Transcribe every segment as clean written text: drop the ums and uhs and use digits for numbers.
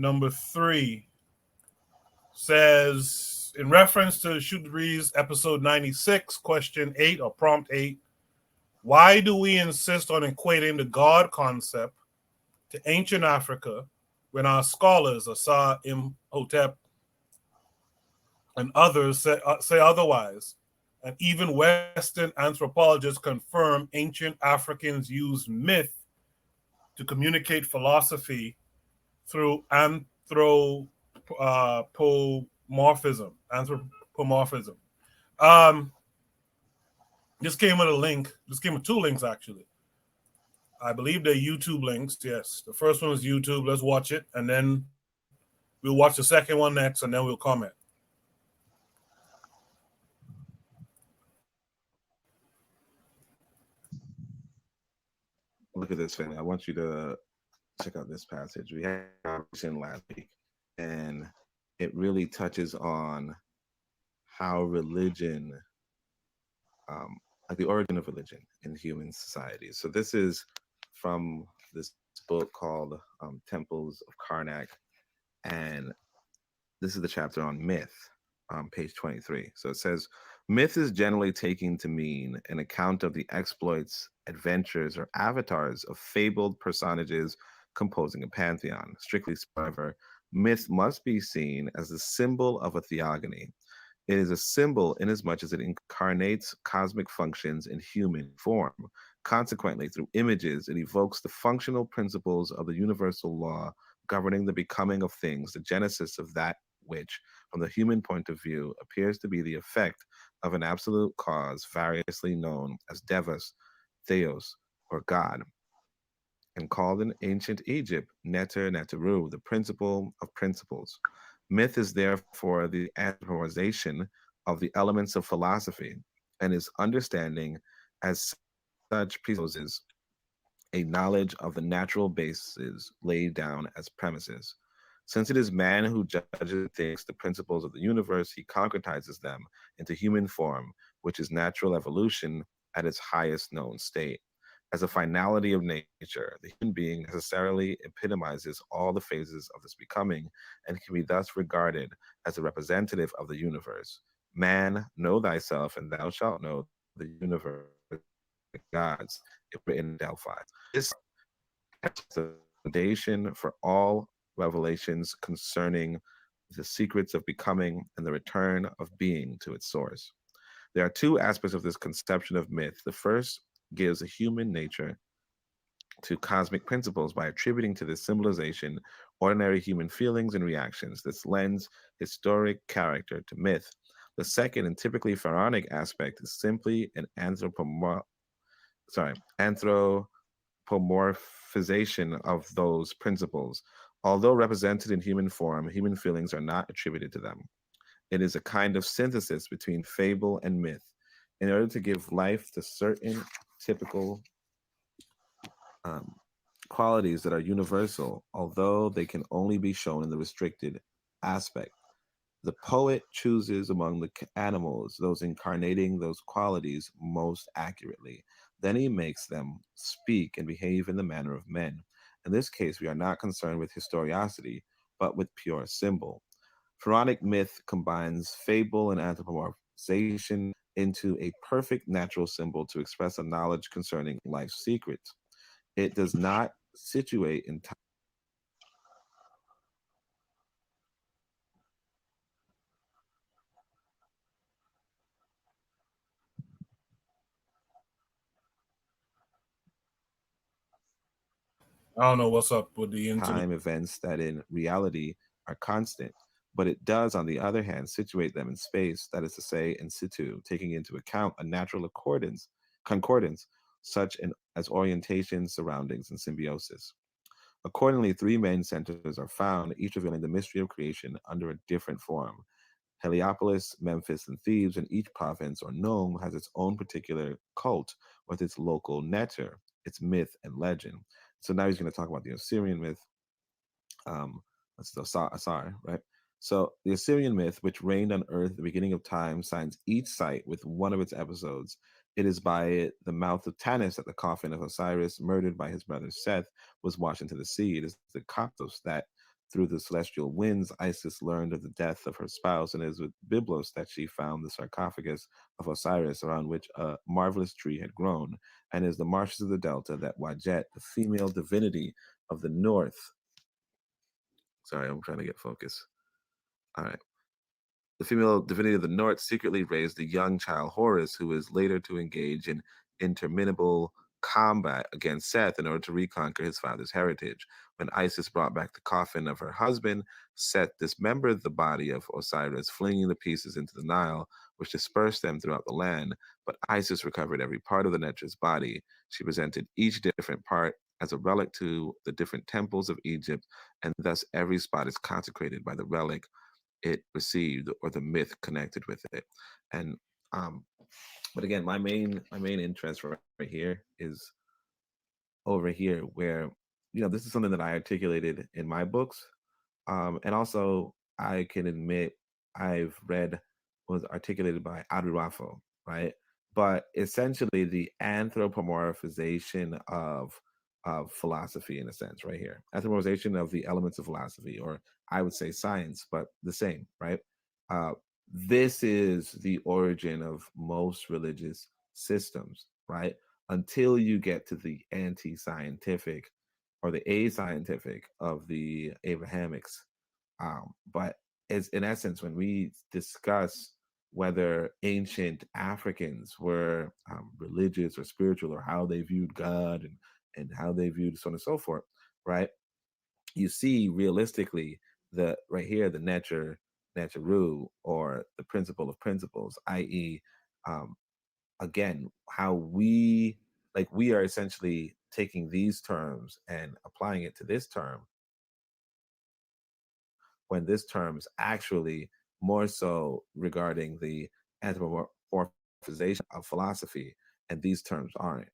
number 3 says, in reference to Shoot the Breeze episode 96, question 8 or prompt 8, why do we insist on equating the God concept to ancient Africa when our scholars, Asa Imhotep and others, say otherwise? And even Western anthropologists confirm ancient Africans used myth to communicate philosophy through Anthropomorphism. Um, this came with a link. This came with 2 links actually. I believe they're YouTube links. Yes, the first one is YouTube. Let's watch it, and then we'll watch the second one next, and then we'll comment. Look at this, family. I want you to check out this passage. We had a conversation last week, and it really touches on how religion, like the origin of religion in human society. So this is from this book called Temples of Karnak, and this is the chapter on myth, page 23. So it says, myth is generally taken to mean an account of the exploits, adventures, or avatars of fabled personages composing a pantheon. Strictly, however, myth must be seen as the symbol of a theogony. It is a symbol inasmuch as it incarnates cosmic functions in human form. Consequently, through images, it evokes the functional principles of the universal law governing the becoming of things, the genesis of that which, from the human point of view, appears to be the effect of an absolute cause variously known as Devas, Theos, or God, and called in ancient Egypt Neter Neteru, the principle of principles. Myth is therefore the anthropomorphization of the elements of philosophy, and its understanding as such presupposes a knowledge of the natural bases laid down as premises. Since it is man who judges and thinks the principles of the universe, he concretizes them into human form, which is natural evolution at its highest known state. As a finality of nature, the human being necessarily epitomizes all the phases of this becoming and can be thus regarded as a representative of the universe. Man, know thyself, and thou shalt know the universe, the gods, if written in Delphi. This acts as the foundation for all revelations concerning the secrets of becoming and the return of being to its source. There are 2 aspects of this conception of myth. The first gives a human nature to cosmic principles by attributing to this symbolization ordinary human feelings and reactions. This lends historic character to myth. The second and typically pharaonic aspect is simply an anthropomorphization of those principles. Although represented in human form, human feelings are not attributed to them. It is a kind of synthesis between fable and myth in order to give life to certain typical um, qualities that are universal, although they can only be shown in the restricted aspect. The poet chooses among the animals those incarnating those qualities most accurately. Then he makes them speak and behave in the manner of men. In this case, we are not concerned with historiosity, but with pure symbol. Pharaonic myth combines fable and anthropomorphization into a perfect natural symbol to express a knowledge concerning life's secrets. It does not situate in time I don't know what's up with the internet. events that in reality are constant, but it does, on the other hand, situate them in space, that is to say, in situ, taking into account a natural concordance, such as orientation, surroundings, and symbiosis. Accordingly, 3 main centers are found, each revealing the mystery of creation under a different form. Heliopolis, Memphis, and Thebes, and each province or nome has its own particular cult with its local neter, its myth and legend. So now he's going to talk about the Assyrian myth. That's the Asar, right? So the Assyrian myth, which reigned on earth at the beginning of time, signs each site with one of its episodes. It is by the mouth of Tanis that the coffin of Osiris, murdered by his brother Seth, was washed into the sea. It is the Coptos that Through the celestial winds, Isis learned of the death of her spouse, and it is with Byblos that she found the sarcophagus of Osiris, around which a marvelous tree had grown, and is the marshes of the delta that Wajet, the female divinity of the north. Sorry, I'm trying to get focus. All right. The female divinity of the north secretly raised the young child Horus, who was later to engage in interminable combat against Seth in order to reconquer his father's heritage. When Isis brought back the coffin of her husband, Seth dismembered the body of Osiris, flinging the pieces into the Nile, which dispersed them throughout the land. But Isis recovered every part of the Neter's body. She presented each different part as a relic to the different temples of Egypt, and thus every spot is consecrated by the relic it received or the myth connected with it. And but again, my main interest right here is over here, where this is something that I articulated in my books, and also I can admit I've read was articulated by Adirafo, right? But essentially, the anthropomorphization of philosophy, in a sense, right here, anthropomorphization of the elements of philosophy, or I would say science, but the same, right? Uh, this is the origin of most religious systems, right? Until you get to the anti-scientific or the ascientific of the Abrahamics. But it's in essence, when we discuss whether ancient Africans were religious or spiritual, or how they viewed God, and how they viewed so on and so forth, right? You see realistically the right here, the Neteru, or the principle of principles, i.e., um, again, how we are essentially taking these terms and applying it to this term, when this term is actually more so regarding the anthropomorphization of philosophy, and these terms aren't.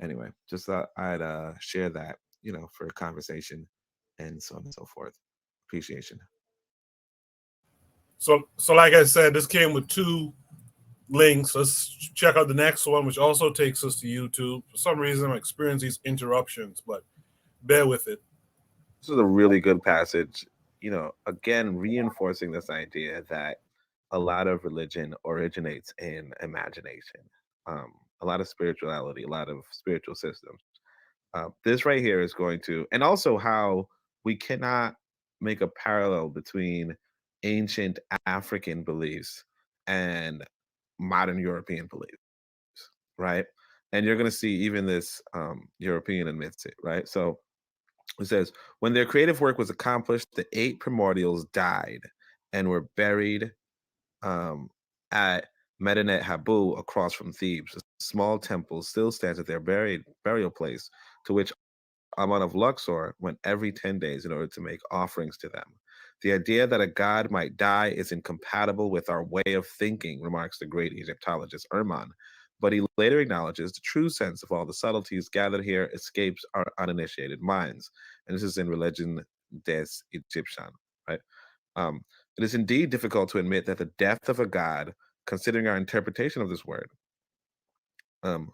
Anyway, just thought I'd share that, for a conversation, and so on and so forth. Appreciation. So like I said, this came with two links. Let's check out the next one, which also takes us to YouTube. For some reason, I'm experiencing these interruptions, but bear with it. This is a really good passage, again, reinforcing this idea that a lot of religion originates in imagination, a lot of spirituality, a lot of spiritual systems. This right here is going to, and also how we cannot make a parallel between ancient African beliefs and modern European beliefs, right? And you're going to see even this European admits it, right? So it says, when their creative work was accomplished, the eight primordials died and were buried um, at Medinet Habu across from Thebes. A small temple still stands at their burial place, to which Amun of Luxor went every 10 days in order to make offerings to them. The idea that a god might die is incompatible with our way of thinking, remarks the great Egyptologist Erman. But he later acknowledges the true sense of all the subtleties gathered here escapes our uninitiated minds. And this is in Religion des Egyptians, right? Um, it is indeed difficult to admit that the death of a god, considering our interpretation of this word, um,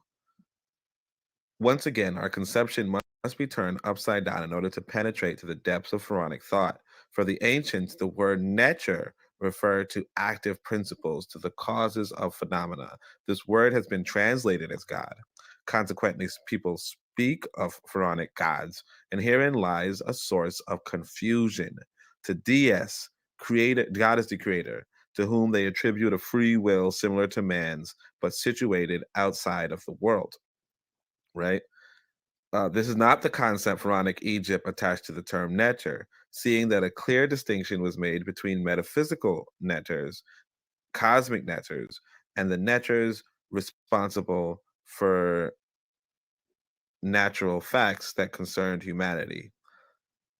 once again, our conception must be turned upside down in order to penetrate to the depths of pharaonic thought. For the ancients, the word nature referred to active principles, to the causes of phenomena. This word has been translated as God. Consequently, people speak of pharaonic gods, and herein lies a source of confusion. To DS, creator, God is the creator, to whom they attribute a free will similar to man's, but situated outside of the world, right? This is not the concept pharaonic Egypt attached to the term neter, seeing that a clear distinction was made between metaphysical neters, cosmic neters, and the neters responsible for natural facts that concerned humanity.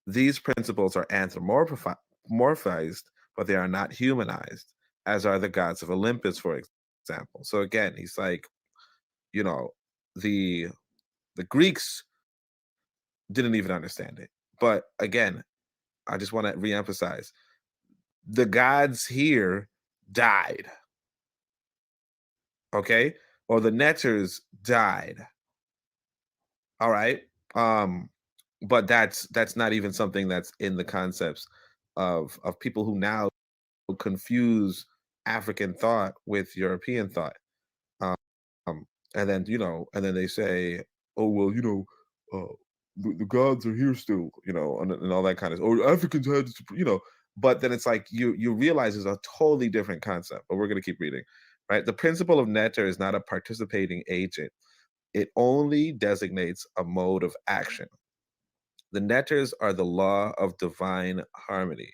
These principles are anthropomorphized, but they are not humanized, as are the gods of Olympus, for example. So again, he's like, you know, the the Greeks didn't even understand it. But again, I just want to reemphasize the gods here died, okay? Or the Neters died. All right. Um, but that's not even something that's in the concepts of people who now confuse African thought with European thought. Um, and then and then they say, oh well, the gods are here still, and all that kind of. Or Africans had, But then it's like you realize it's a totally different concept. But we're gonna keep reading, right? The principle of netter is not a participating agent. It only designates a mode of action. The netters are the law of divine harmony.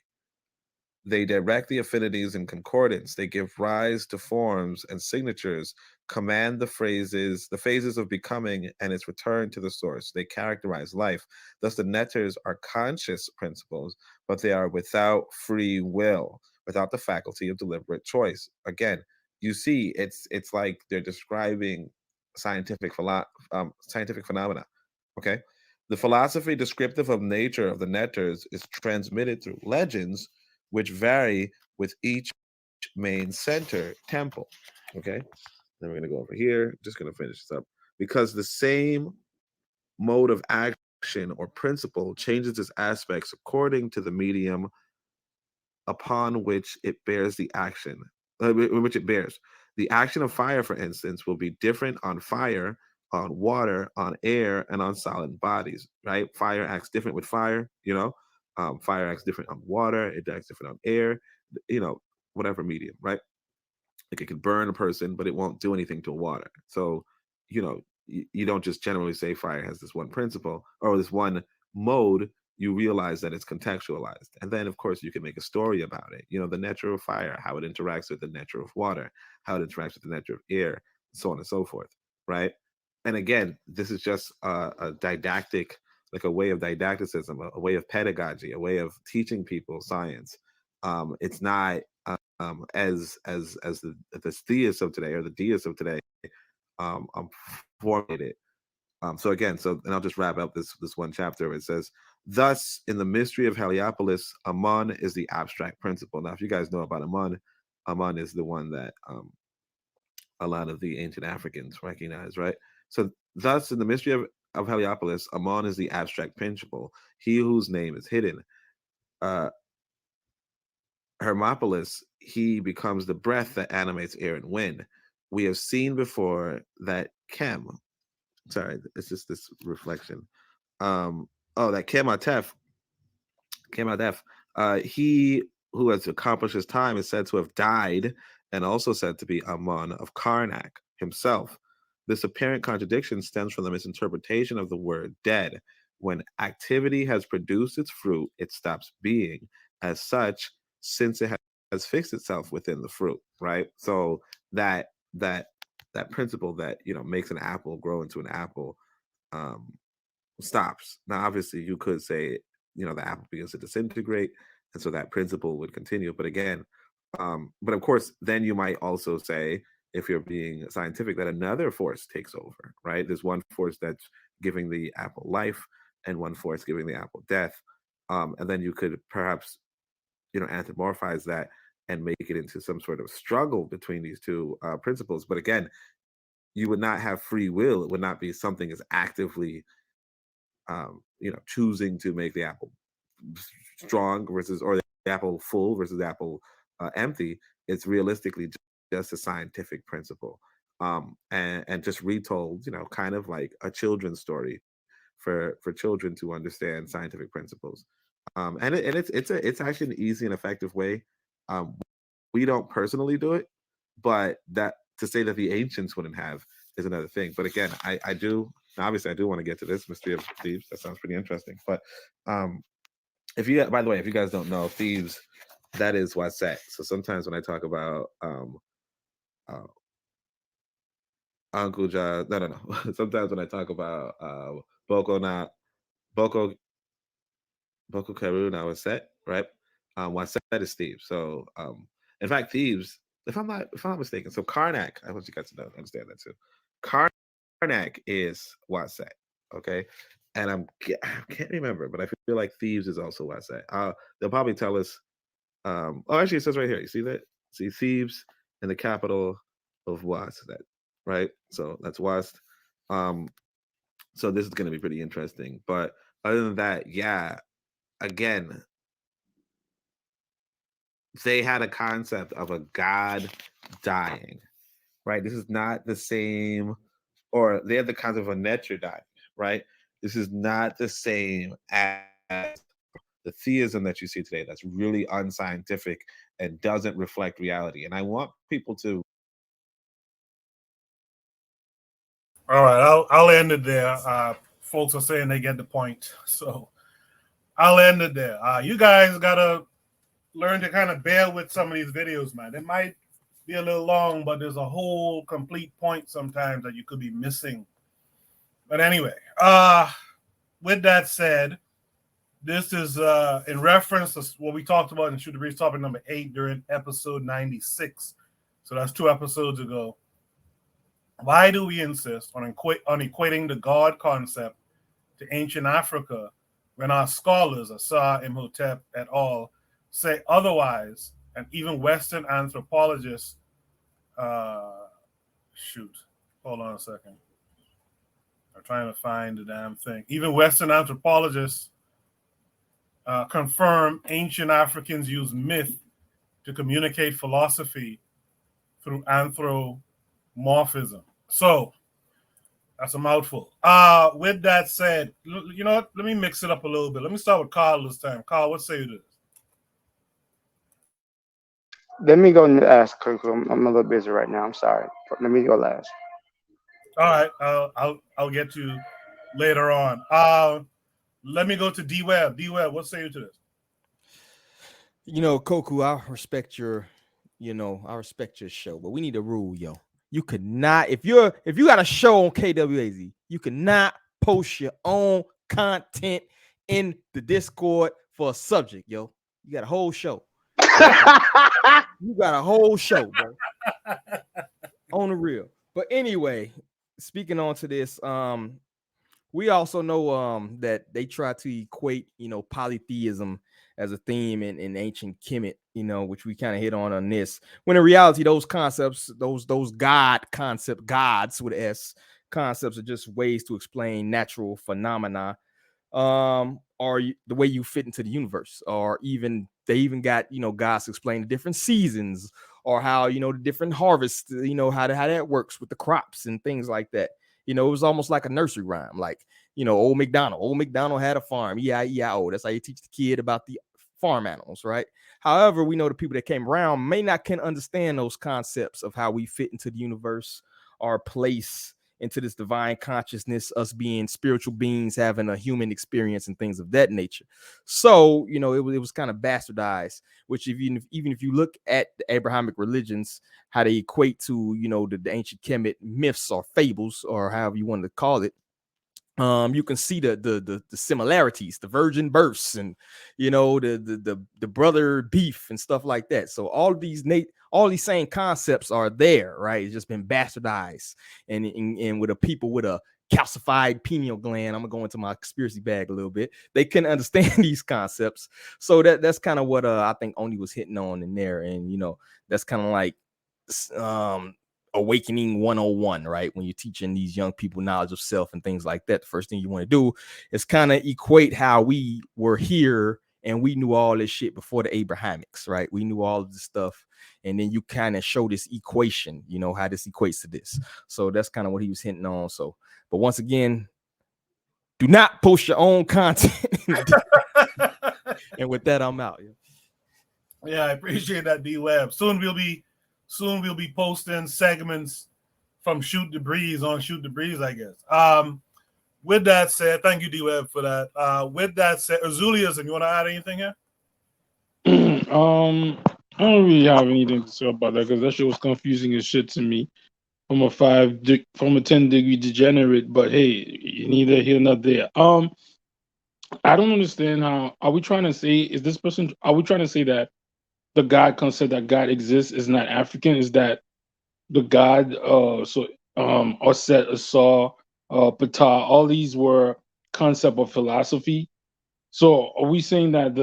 They direct the affinities in concordance. They give rise to forms and signatures, command the phases of becoming and its return to the source. They characterize life. Thus, the netters are conscious principles, but they are without free will, without the faculty of deliberate choice. Again, you see, it's like they're describing scientific phenomena. Okay, the philosophy descriptive of nature of the netters is transmitted through legends which vary with each main center temple. Okay, then we're going to go over here. Just going to finish this up because the same mode of action or principle changes its aspects according to the medium upon which it bears the action, which it bears. The action of fire, for instance, will be different on fire, on water, on air, and on solid bodies, right? Fire acts different with fire, fire acts different on water, it acts different on air, whatever medium, right? Like it could burn a person, but it won't do anything to water. So, you don't just generally say fire has this one principle or this one mode. You realize that it's contextualized. And then, of course, you can make a story about it. The nature of fire, how it interacts with the nature of water, how it interacts with the nature of air, so on and so forth, right? And again, this is just a didactic, like a way of didacticism, a way of pedagogy, a way of teaching people science. It's not as the theists of today or the deists of today formulated. And I'll just wrap up this one chapter. It says, thus, in the mystery of Heliopolis, Amun is the abstract principle. Now, if you guys know about Amun, Amun is the one that a lot of the ancient Africans recognize, right? So, thus, in the mystery of Heliopolis, Amun is the abstract principle, he whose name is hidden. Hermopolis, he becomes the breath that animates air and wind. We have seen before that sorry, it's just this reflection. That Kematef, he who has accomplished his time is said to have died and also said to be Amun of Karnak himself. This apparent contradiction stems from the misinterpretation of the word dead. When activity has produced its fruit, it stops being. As such, since it has fixed itself within the fruit, right? So that principle that makes an apple grow into an apple um, stops. Now, obviously, you could say the apple begins to disintegrate, and so that principle would continue. But again, but of course, then you might also say, if you're being scientific, that another force takes over, right? There's one force that's giving the apple life, and one force giving the apple death, and then you could perhaps anthropomorphize that and make it into some sort of struggle between these two principles. But again, you would not have free will. It would not be something as actively choosing to make the apple strong or the apple full versus the apple empty. It's realistically just a scientific principle, and just retold, kind of like a children's story for children to understand scientific principles. It's actually an easy and effective way. Um, we don't personally do it, but that to say that the ancients wouldn't have is another thing. But again, I do obviously I do want to get to this mystery of thieves. That sounds pretty interesting. But if you, by the way, if you guys don't know, thieves, that is Waset. So sometimes when I talk about uh, Uncle John, no. Sometimes when I talk about Boko na Boko Boko Karu na Waset, right? Waset is thieves. So in fact, thieves, if I'm not mistaken, so Karnak, I want you guys to know, understand that too. Karnak is Waset, okay? And I can't remember, but I feel like thieves is also Waset. They'll probably tell us. Actually, it says right here. You see that? See thieves in the capital of Waset, right? So that's Wast. Um, so this is going to be pretty interesting. But Other than that, yeah, again, they had a concept of a god dying, right? This is not the same, or they have the concept of a nature dying, right? This is not the same as the theism that you see today. That's really unscientific and doesn't reflect reality. And I want people to. All right, I'll end it there. Folks are saying they get the point, so I'll end it there. You guys gotta learn to kind of bear with some of these videos, man. It might be a little long, but there's a whole complete point sometimes that you could be missing. But anyway, with that said, this is in reference to what we talked about in Shoot the Breeze topic number 8 during episode 96. So that's 2 episodes ago. Why do we insist on equating the God concept to ancient Africa when our scholars, Asar, Imhotep et al., say otherwise, and even Western anthropologists, hold on a second. I'm trying to find the damn thing. Even Western anthropologists confirm ancient Africans used myth to communicate philosophy through anthropomorphism. So that's a mouthful. With that said, you know what? Let me mix it up a little bit. Let me start with Carl this time. Carl, what say you to this? Let me go and ask Coco. I'm a little busy right now. I'm sorry. Let me go last. All right, I'll get to you later on. Let me go to D Web. D Web, what say you to this? You know, Koku, I respect your show, but we need a rule, yo. You could not, if you got a show on KWAZ, you cannot post your own content in the Discord for a subject, yo. You got a whole show. You got a whole show, bro. On the real. But anyway, speaking on to this, we also know that they try to equate, polytheism as a theme in ancient Kemet, which we kind of hit on this. When in reality, those concepts, those God concept, gods with S concepts, are just ways to explain natural phenomena, or the way you fit into the universe, or they even got gods to explain the different seasons, or how the different harvests, how that works with the crops and things like that. It was almost like a nursery rhyme, like Old McDonald had a farm, E-I-E-I-O. That's how you teach the kid about the farm animals, right? However, we know the people that came around may not can understand those concepts of how we fit into the universe, our place into this divine consciousness, us being spiritual beings, having a human experience and things of that nature. So, it was kind of bastardized, which even if you look at the Abrahamic religions, how they equate to, the ancient Kemet myths or fables, or however you want to call it, you can see the similarities, the virgin births, and the brother beef and stuff like that. So all these same concepts are there, right? It's just been bastardized, and with a people with a calcified pineal gland. I'm gonna go into my conspiracy bag a little bit. They couldn't understand these concepts, so that's kind of what I think Oni was hitting on in there, and that's kind of like awakening 101, right? When you're teaching these young people knowledge of self and things like that, the first thing you want to do is kind of equate how we were here and we knew all this shit before the Abrahamics, right? We knew all of this stuff, and then you kind of show this equation, how this equates to this. So that's kind of what he was hinting on. So, but once again, do not post your own content. And with that, I'm out. Yeah, I appreciate that, D Web. Soon we'll be posting segments from Shoot the Breeze on Shoot the Breeze, I guess. With that said, thank you, D Web, for that. With that said, Azulius, and you want to add anything here? I don't really have anything to say about that because that shit was confusing as shit to me. From a 10-degree degenerate, but hey, neither here nor there. I don't understand how. Are we trying to say? Are we trying to say that the God concept that God exists is not African? Is that the God? Osset, Asar, Ptah, all these were concept of philosophy. So are we saying that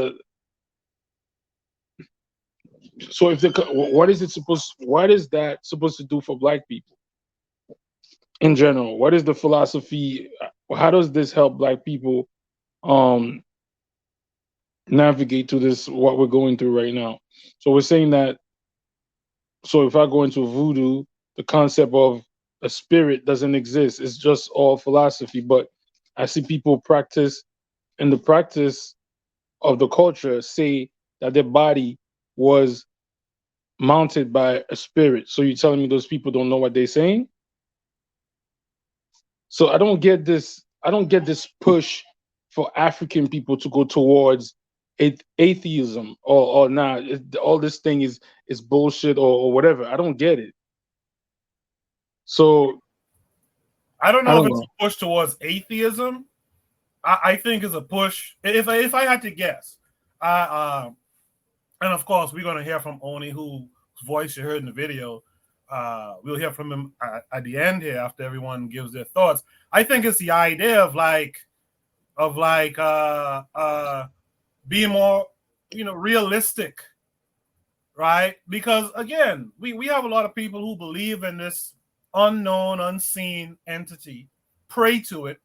what is that supposed to do for Black people in general? What is the philosophy? How does this help Black people um navigate through this what we're going through right now. So we're saying that, so if I go into voodoo, the concept of a spirit doesn't exist. It's just all philosophy. But I see people practice in the practice of the culture say that their body was mounted by a spirit. So you're telling me those people don't know what they're saying? So I don't get this. I don't get this push for African people to go towards atheism or nah. All this thing is bullshit or whatever. I don't get it. So I don't I know if don't it's know. a push towards atheism. I think it's a push. If I had to guess, and of course we're going to hear from Oni, whose voice you heard in the video. We'll hear from him at the end here after everyone gives their thoughts. I think it's the idea of being more, realistic, right? Because again, we have a lot of people who believe in this unknown, unseen entity, pray to it,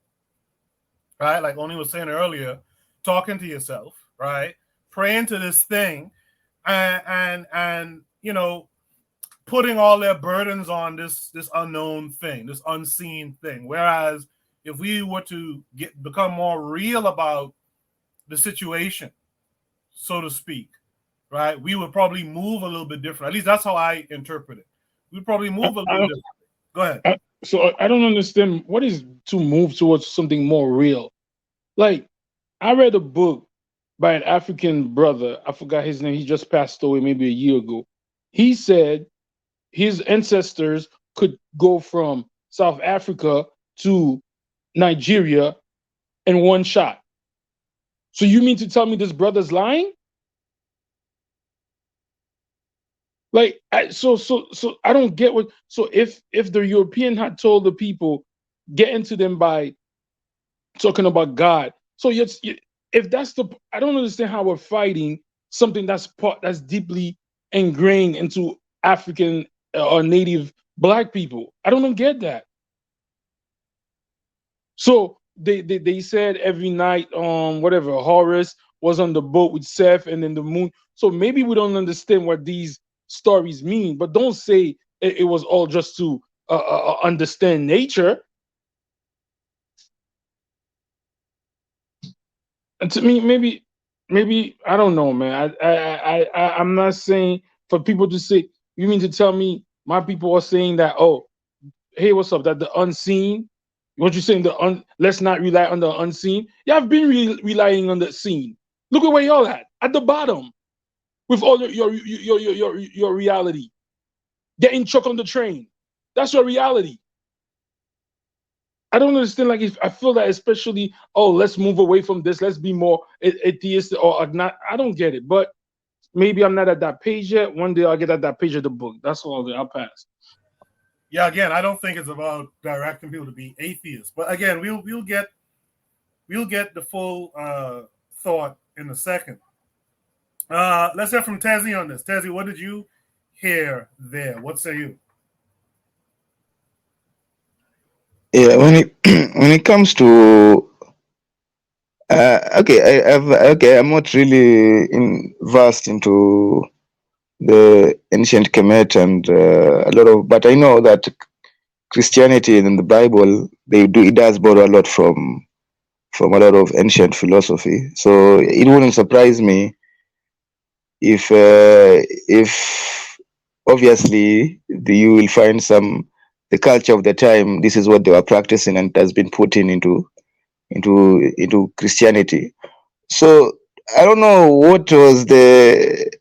right? Like Oni was saying earlier, talking to yourself, right? Praying to this thing, and putting all their burdens on this unknown thing, this unseen thing. Whereas if we were to become more real about the situation, so to speak, right, we would probably move a little bit different. At least that's how I interpret it. We'd probably move a I little different. Go ahead. So I don't understand what is to move towards something more real. Like I read a book by an African brother. I forgot his name. He just passed away maybe a year ago. He said his ancestors could go from South Africa to Nigeria in one shot. So you mean to tell me this brother's lying? Like so I don't get what. So if the European had told the people get into them by talking about God, so if that's the, I don't understand how we're fighting something that's deeply ingrained into African or native black people. I don't get that. So they said every night whatever Horus was on the boat with Seth and then the moon. So maybe we don't understand what these stories mean, but don't say it was all just to understand nature. And to me, maybe I don't know, man. I'm not saying for people to say. You mean to tell me my people are saying that? Oh, hey, what's up? That the unseen. What you saying? Let's not rely on the unseen. Yeah, I've been relying on the seen. Look at where y'all at the bottom, with all your reality. Getting chuck on the train. That's your reality. I don't understand. Like, if I feel that, especially, oh, let's move away from this. Let's be more atheistic or not. I don't get it, but maybe I'm not at that page yet. One day I'll get at that page of the book. That's all. I'll pass. Yeah, again, I don't think it's about directing people to be atheists, but again, we'll get the full thought in a second. Let's hear from Tezzy on this. Tezzy, what did you hear there? What say you? Yeah, when it when it comes to I'm not really versed into the ancient Kemet and a lot of, but I know that Christianity and the Bible, it does borrow a lot from a lot of ancient philosophy. So it wouldn't surprise me if obviously you will find the culture of the time. This is what they were practicing, and it has been put into Christianity. So I don't know what was the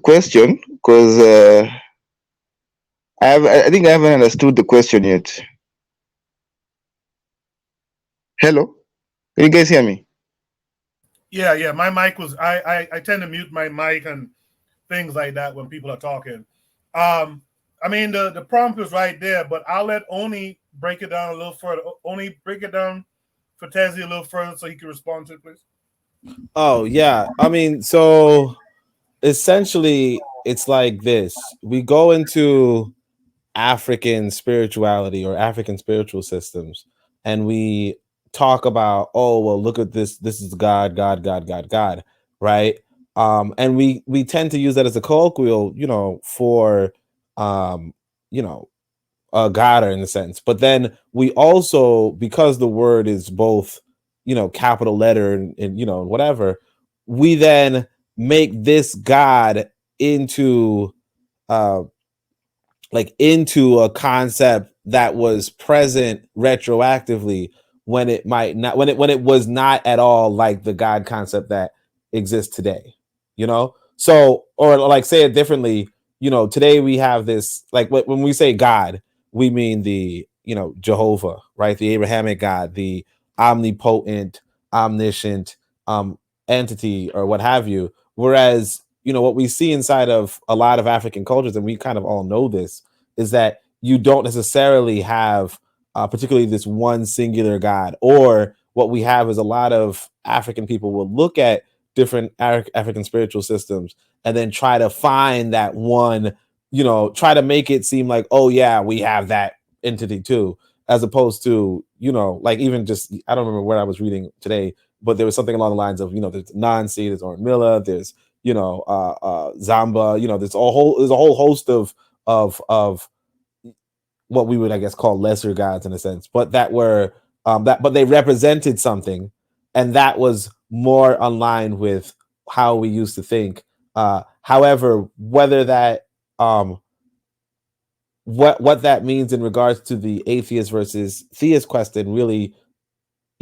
question, because I think I haven't understood the question yet. Hello, can you guys hear me? Yeah. My mic was I tend to mute my mic and things like that when people are talking. I mean the prompt is right there, but I'll let Oni break it down a little further. Oni, break it down for Tezzy a little further so he can respond to it, please. Oh yeah, I mean, so essentially it's like this. We go into African spirituality or African spiritual systems, and we talk about, oh well, look at this. This is God, God, God, God, God, right? And we tend to use that as a colloquial, for you know, God in a sense. But then we also, because the word is both, capital letter and whatever, we then make this God into uh into a concept that was present retroactively when it might not, when it was not at all like the God concept that exists today. So, or like, say it differently, today we have this, like, when we say God, we mean the, Jehovah, right? The Abrahamic God, the omnipotent, omniscient entity, or what have you. Whereas, what we see inside of a lot of African cultures, and we kind of all know this, is that you don't necessarily have particularly this one singular God. Or what we have is a lot of African people will look at different African spiritual systems and then try to find that one, try to make it seem like, oh yeah, we have that entity too, as opposed to, like, even just, I don't remember where I was reading today, but there was something along the lines of, there's Nancy, there's Ormilla, there's, Zamba, there's a whole host of what we would, I guess, call lesser gods in a sense, but that were but they represented something, and that was more aligned with how we used to think. However, whether that what that means in regards to the atheist versus theist question, really,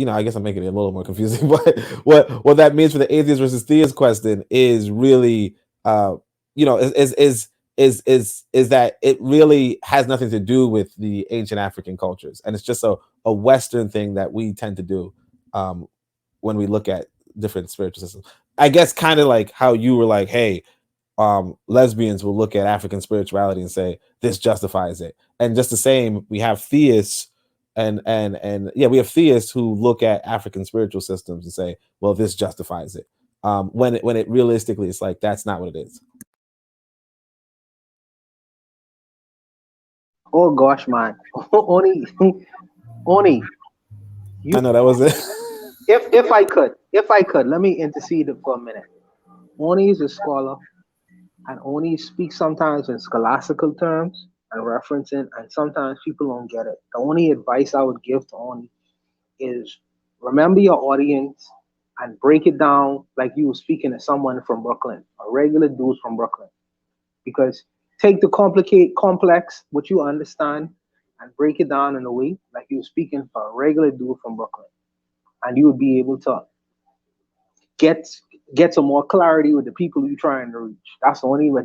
I guess I'm making it a little more confusing, but what that means for the atheist versus theist question is really, is that it really has nothing to do with the ancient African cultures, and it's just a Western thing that we tend to do when we look at different spiritual systems. I guess kind of like how you were like, hey, lesbians will look at African spirituality and say this justifies it, and just the same, we have theists and yeah, we have theists who look at African spiritual systems and say, well, this justifies it, when it realistically, it's like, that's not what it is. Oh gosh, man. Oni, I know that was it. if I could, let me intercede for a minute. Oni is a scholar, and Oni speaks sometimes in scholastical terms and referencing, and sometimes people don't get it. The only advice I would give to Oni is remember your audience and break it down like you were speaking to someone from Brooklyn, a regular dude from Brooklyn. Because take the complex, what you understand, and break it down in a way like you were speaking for a regular dude from Brooklyn. And you would be able to get some more clarity with the people you're trying to reach. That's the only way.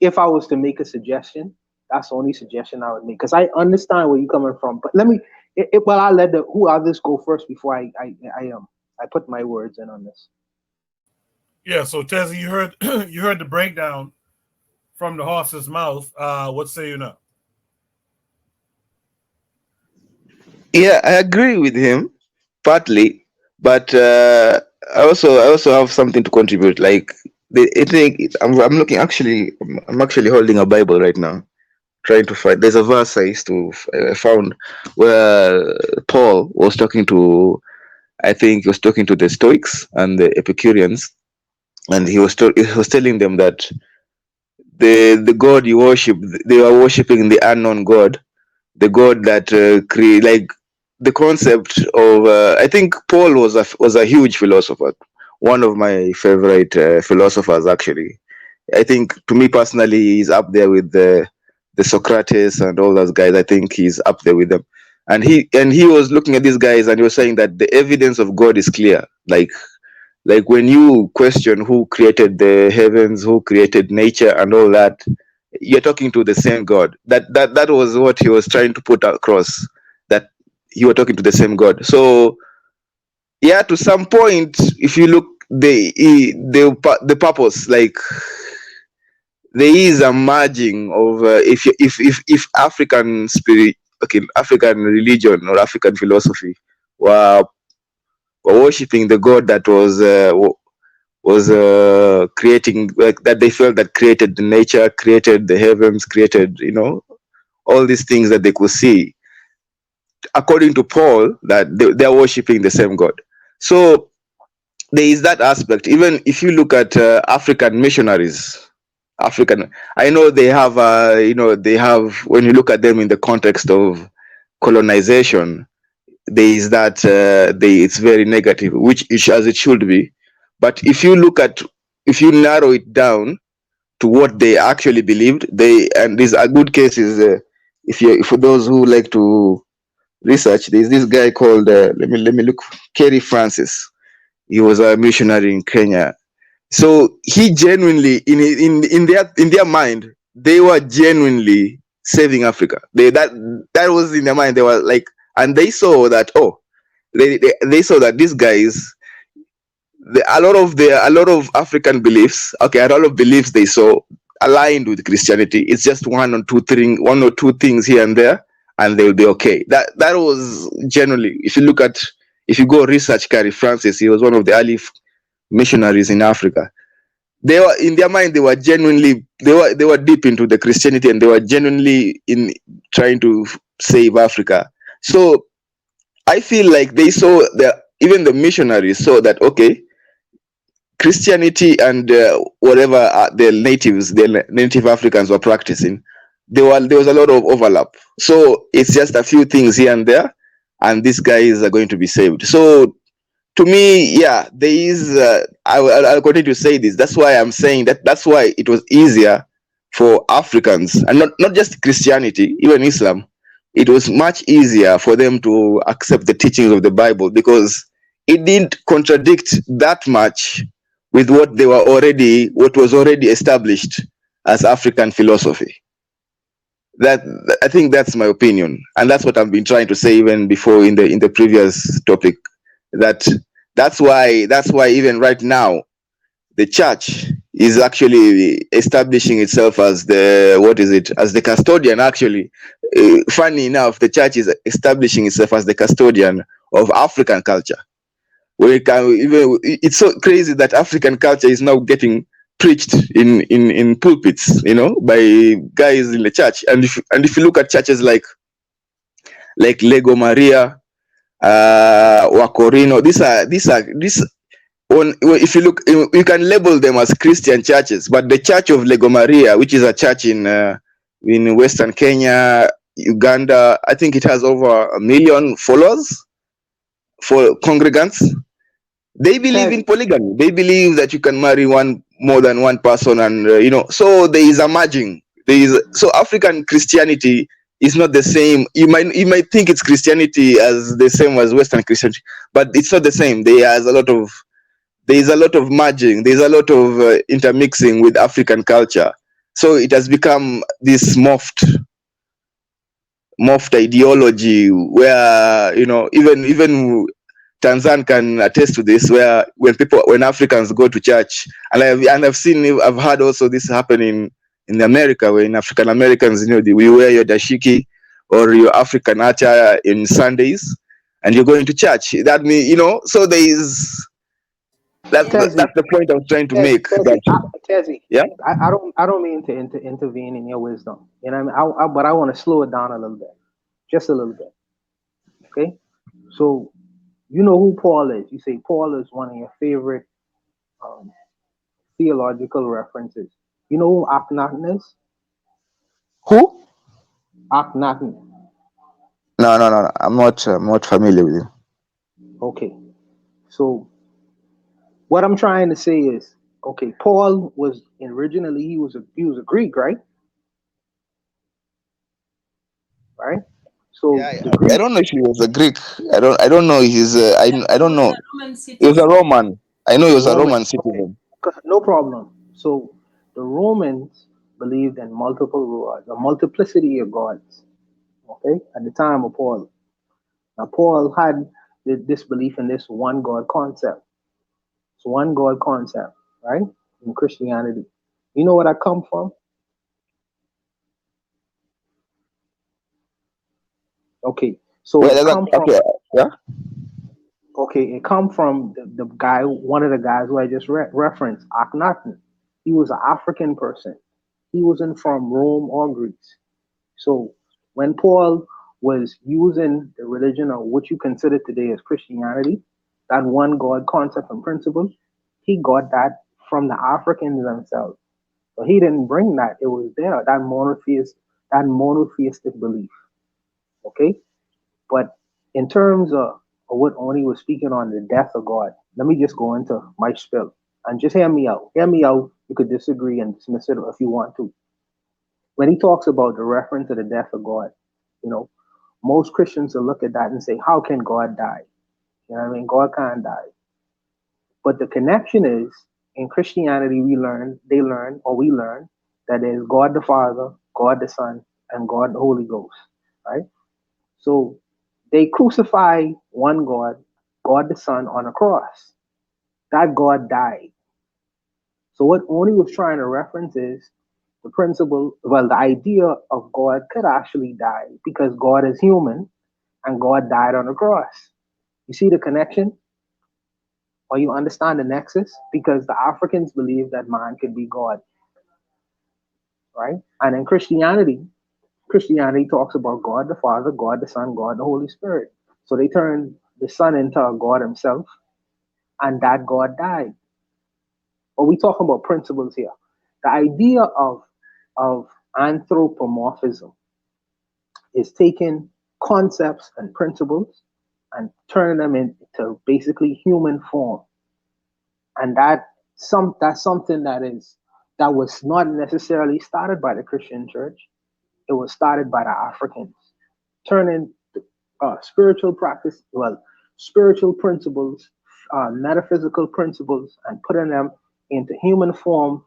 If I was to make a suggestion, that's the only suggestion I would make. Because I understand where you're coming from. But let me, well, I'll let who others go first before I put my words in on this. Yeah, so Tezzy, you heard you heard the breakdown from the horse's mouth. What say you now? Yeah, I agree with him partly, but I also have something to contribute. Like, I think I'm looking, actually, I'm actually holding a Bible right now, trying to find. There's a verse I found where Paul was talking to, I think he was talking to the Stoics and the Epicureans, and he was telling them that the God you worship, they were worshiping the unknown God, the God that create, like, the concept of. I think Paul was a huge philosopher, one of my favorite philosophers, actually. I think, to me personally, he's up there with the Socrates and all those guys. I think he's up there with them. And he was looking at these guys, and he was saying that the evidence of God is clear. Like when you question who created the heavens, who created nature and all that, you're talking to the same God. That was what he was trying to put across, that you were talking to the same God. So yeah, to some point, if you look the purpose, like, there is a merging of if African spirit, okay, African religion or African philosophy were worshipping the God that was creating, like, that they felt that created the nature, created the heavens, created, all these things that they could see. according to Paul, that they're worshiping the same God. So there is that aspect. Even if you look at African missionaries, I know they have, they have, when you look at them in the context of colonization, there is that, it's very negative, which is as it should be. But if you narrow it down to what they actually believed, and these are good cases. For those who like to research, there's this guy called, let me look, Kerry Francis. He was a missionary in Kenya. So he genuinely, in their mind, they were genuinely saving Africa. That was in their mind. They were like, and they saw that, they saw that these guys, a lot of African beliefs, a lot of beliefs they saw aligned with Christianity. It's just one or two things here and there, and they will be okay. That was generally, if you go research Carrie Francis, he was one of the early missionaries in Africa. They were, in their mind, they were deep into the Christianity, and they were genuinely in trying to save Africa. So I feel like they saw that, even the missionaries saw that, okay, Christianity and whatever the native Africans were practicing, there was a lot of overlap. So it's just a few things here and there, and these guys are going to be saved. So to me, yeah, there is. I'll continue to say this. That's why I'm saying that. That's why it was easier for Africans, and not just Christianity, even Islam. It was much easier for them to accept the teachings of the Bible, because it didn't contradict that much with what was already established as African philosophy. That, I think that's my opinion, and that's what I've been trying to say even before in the previous topic. That's why even right now the church is actually establishing itself as the custodian. Actually, funny enough, the church is establishing itself as the custodian of African culture. It's so crazy that African culture is now getting preached in pulpits, by guys in the church. And if you look at churches like Lego Maria, Wakorino, if you look, you can label them as Christian churches, but the Church of Lego Maria, which is a church in Western Kenya, Uganda, I think it has over 1 million followers, for congregants. They believe in polygamy. They believe that you can marry more than one person, and so there is a merging. So African Christianity is not the same. You might think it's Christianity as the same as Western Christianity, but it's not the same. There is a lot of merging. There's a lot of intermixing with African culture. So it has become this morphed ideology where, even Tanzan can attest to this, where when Africans go to church, and I've heard also this happening in America, where in African Americans, we wear your dashiki or your African attire in Sundays, and you're going to church. That means, so there is. That's the point I was trying to make. Tezzy, yeah, I don't mean to intervene in your wisdom. You know what I mean? But I want to slow it down a little bit, just a little bit. Okay, so you know who Paul is. You say Paul is one of your favorite theological references. You know who Akhenaten is? Who? Akhenaten. No. I'm not familiar with him. Okay, so what I'm trying to say is, okay, Paul was originally he was a Greek, right? Right. So I don't know if he was a Greek. I don't know. I don't know. He was a Roman. I know he was a Roman citizen. Okay. No problem. So the Romans believed in multiple gods, a multiplicity of gods. Okay, at the time of Paul. Now Paul had this belief in this one God concept. It's one God concept, right? In Christianity. You know where I come from? Okay, so it come from the guy, one of the guys who I just referenced, Akhenaten. He was an African person. He wasn't from Rome or Greece. So when Paul was using the religion of what you consider today as Christianity, that one God concept and principle. He got that from the Africans themselves. So he didn't bring that. It was there, that monotheistic belief. Okay? But in terms of what Oni was speaking on, the death of God, let me just go into my spill and just hear me out. Hear me out. You could disagree and dismiss it if you want to. When he talks about the reference to the death of God, you know, most Christians will look at that and say, how can God die? You know what I mean? God can't die. But the connection is, in Christianity, we learn that there's God the Father, God the Son, and God the Holy Ghost, right? So they crucify one God, God the Son, on a cross. That God died. So what Oni was trying to reference is the principle, well, the idea of God could actually die because God is human and God died on the cross. You see the connection? Or you understand the nexus? Because the Africans believe that man could be God, right? And in Christianity talks about God the Father, God the Son, God the Holy Spirit. So they turn the Son into a God himself, and that God died. But we talking about principles here. The idea of anthropomorphism is taking concepts and principles and turning them into basically human form. And that's something that was not necessarily started by the Christian church. It was started by the Africans, turning spiritual practice, well, spiritual principles, metaphysical principles, and putting them into human form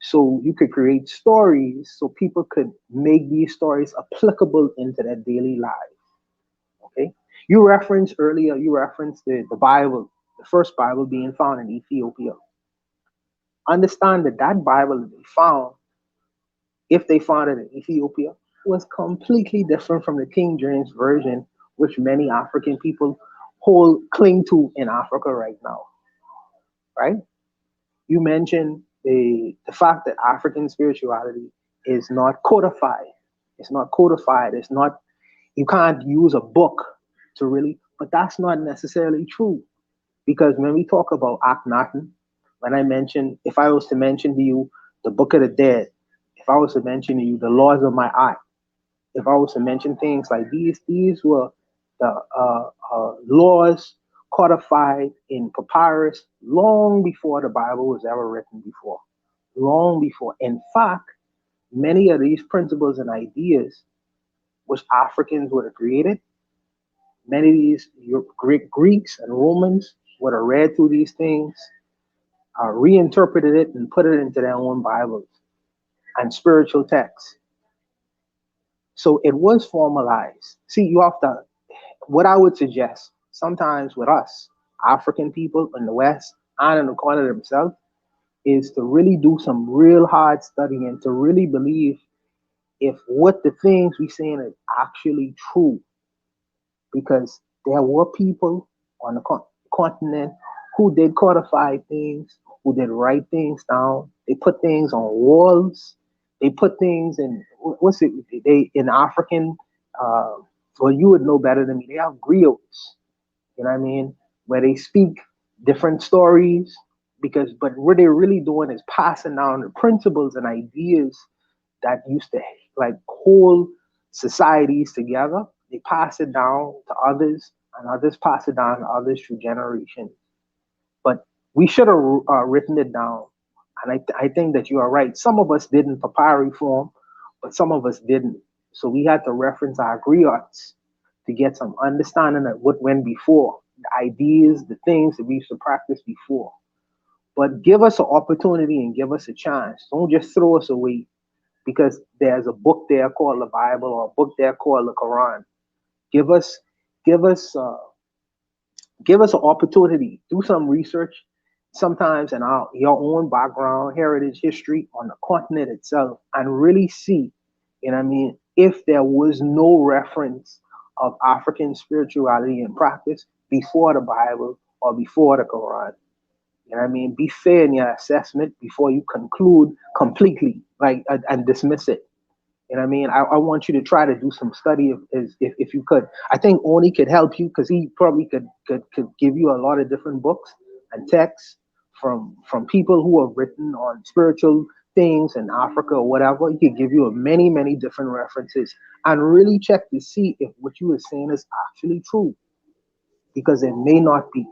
so you could create stories so people could make these stories applicable into their daily lives. Okay? You referenced the Bible, the first Bible being found in Ethiopia. Understand that Bible that they found, if they found it in Ethiopia, was completely different from the King James Version, which many African people cling to in Africa right now. Right? You mentioned the fact that African spirituality is not codified. It's not codified. It's not, you can't use a book to really, but that's not necessarily true. Because when we talk about Akhenaten, if I was to mention to you the Book of the Dead, if I was to mention to you the Laws of Ma'at, if I was to mention things like these were the laws codified in papyrus long before the Bible was ever written before. Long before. In fact, many of these principles and ideas which Africans would have created, many of these Greeks and Romans would have read through these things, reinterpreted it, and put it into their own Bibles and spiritual texts. So it was formalized. See, you have to, what I would suggest, sometimes with us, African people in the West and in the corner themselves, is to really do some real hard studying to really believe if what the things we saying is actually true. Because there were people on the continent who did codify things, who did write things down. They put things on walls. They put things in, in African, well, you would know better than me. They have griots, you know what I mean? Where they speak different stories, but what they're really doing is passing down the principles and ideas that used to like hold societies together. They pass it down to others, and others pass it down to others through generations. But we should have written it down, and I think that you are right. Some of us did in papyri form, but some of us didn't. So we had to reference our griots to get some understanding of what went before, the ideas, the things that we used to practice before. But give us an opportunity and give us a chance. Don't just throw us away because there's a book there called the Bible or a book there called the Quran. Give us an opportunity. Do some research, sometimes in your own background, heritage, history on the continent itself, and really see, you know what I mean, if there was no reference of African spirituality and practice before the Bible or before the Quran. You know what I mean? Be fair in your assessment before you conclude completely, and dismiss it. You know what I mean? I want you to try to do some study if you could. I think Oni could help you because he probably could give you a lot of different books and texts from people who have written on spiritual things in Africa or whatever. He could give you many different references and really check to see if what you were saying is actually true, because it may not be.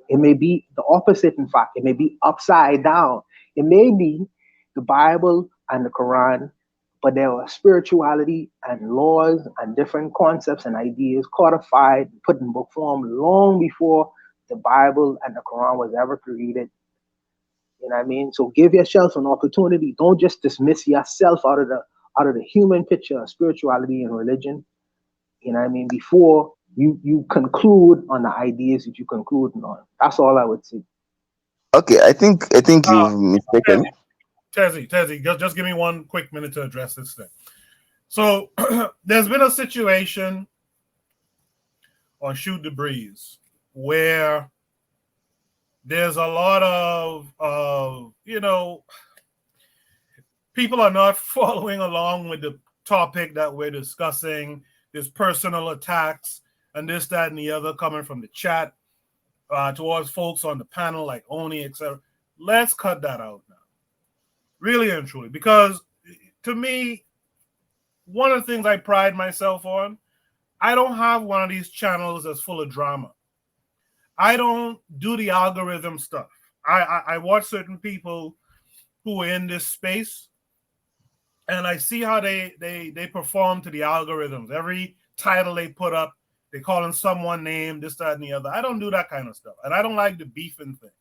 It may be the opposite, in fact. It may be upside down. It may be the Bible and the Quran, but there are spirituality and laws and different concepts and ideas codified, put in book form long before the Bible and the Quran was ever created. You know what I mean? So give yourself an opportunity. Don't just dismiss yourself out of the human picture of spirituality and religion. You know what I mean? Before you conclude on the ideas that you conclude on. That's all I would say. Okay, I think Uh, you've mistaken. Tezzy, just give me 1 quick minute to address this thing. So there's been a situation on Shoot the Breeze where there's a lot of people are not following along with the topic that we're discussing. There's personal attacks and this, that, and the other coming from the chat towards folks on the panel like Oni, etc. Let's cut that out now. Really and truly. Because to me, one of the things I pride myself on, I don't have one of these channels that's full of drama. I don't do the algorithm stuff. I watch certain people who are in this space, and I see how they perform to the algorithms. Every title they put up, they calling someone name, this, that, and the other. I don't do that kind of stuff, and I don't like the beefing thing.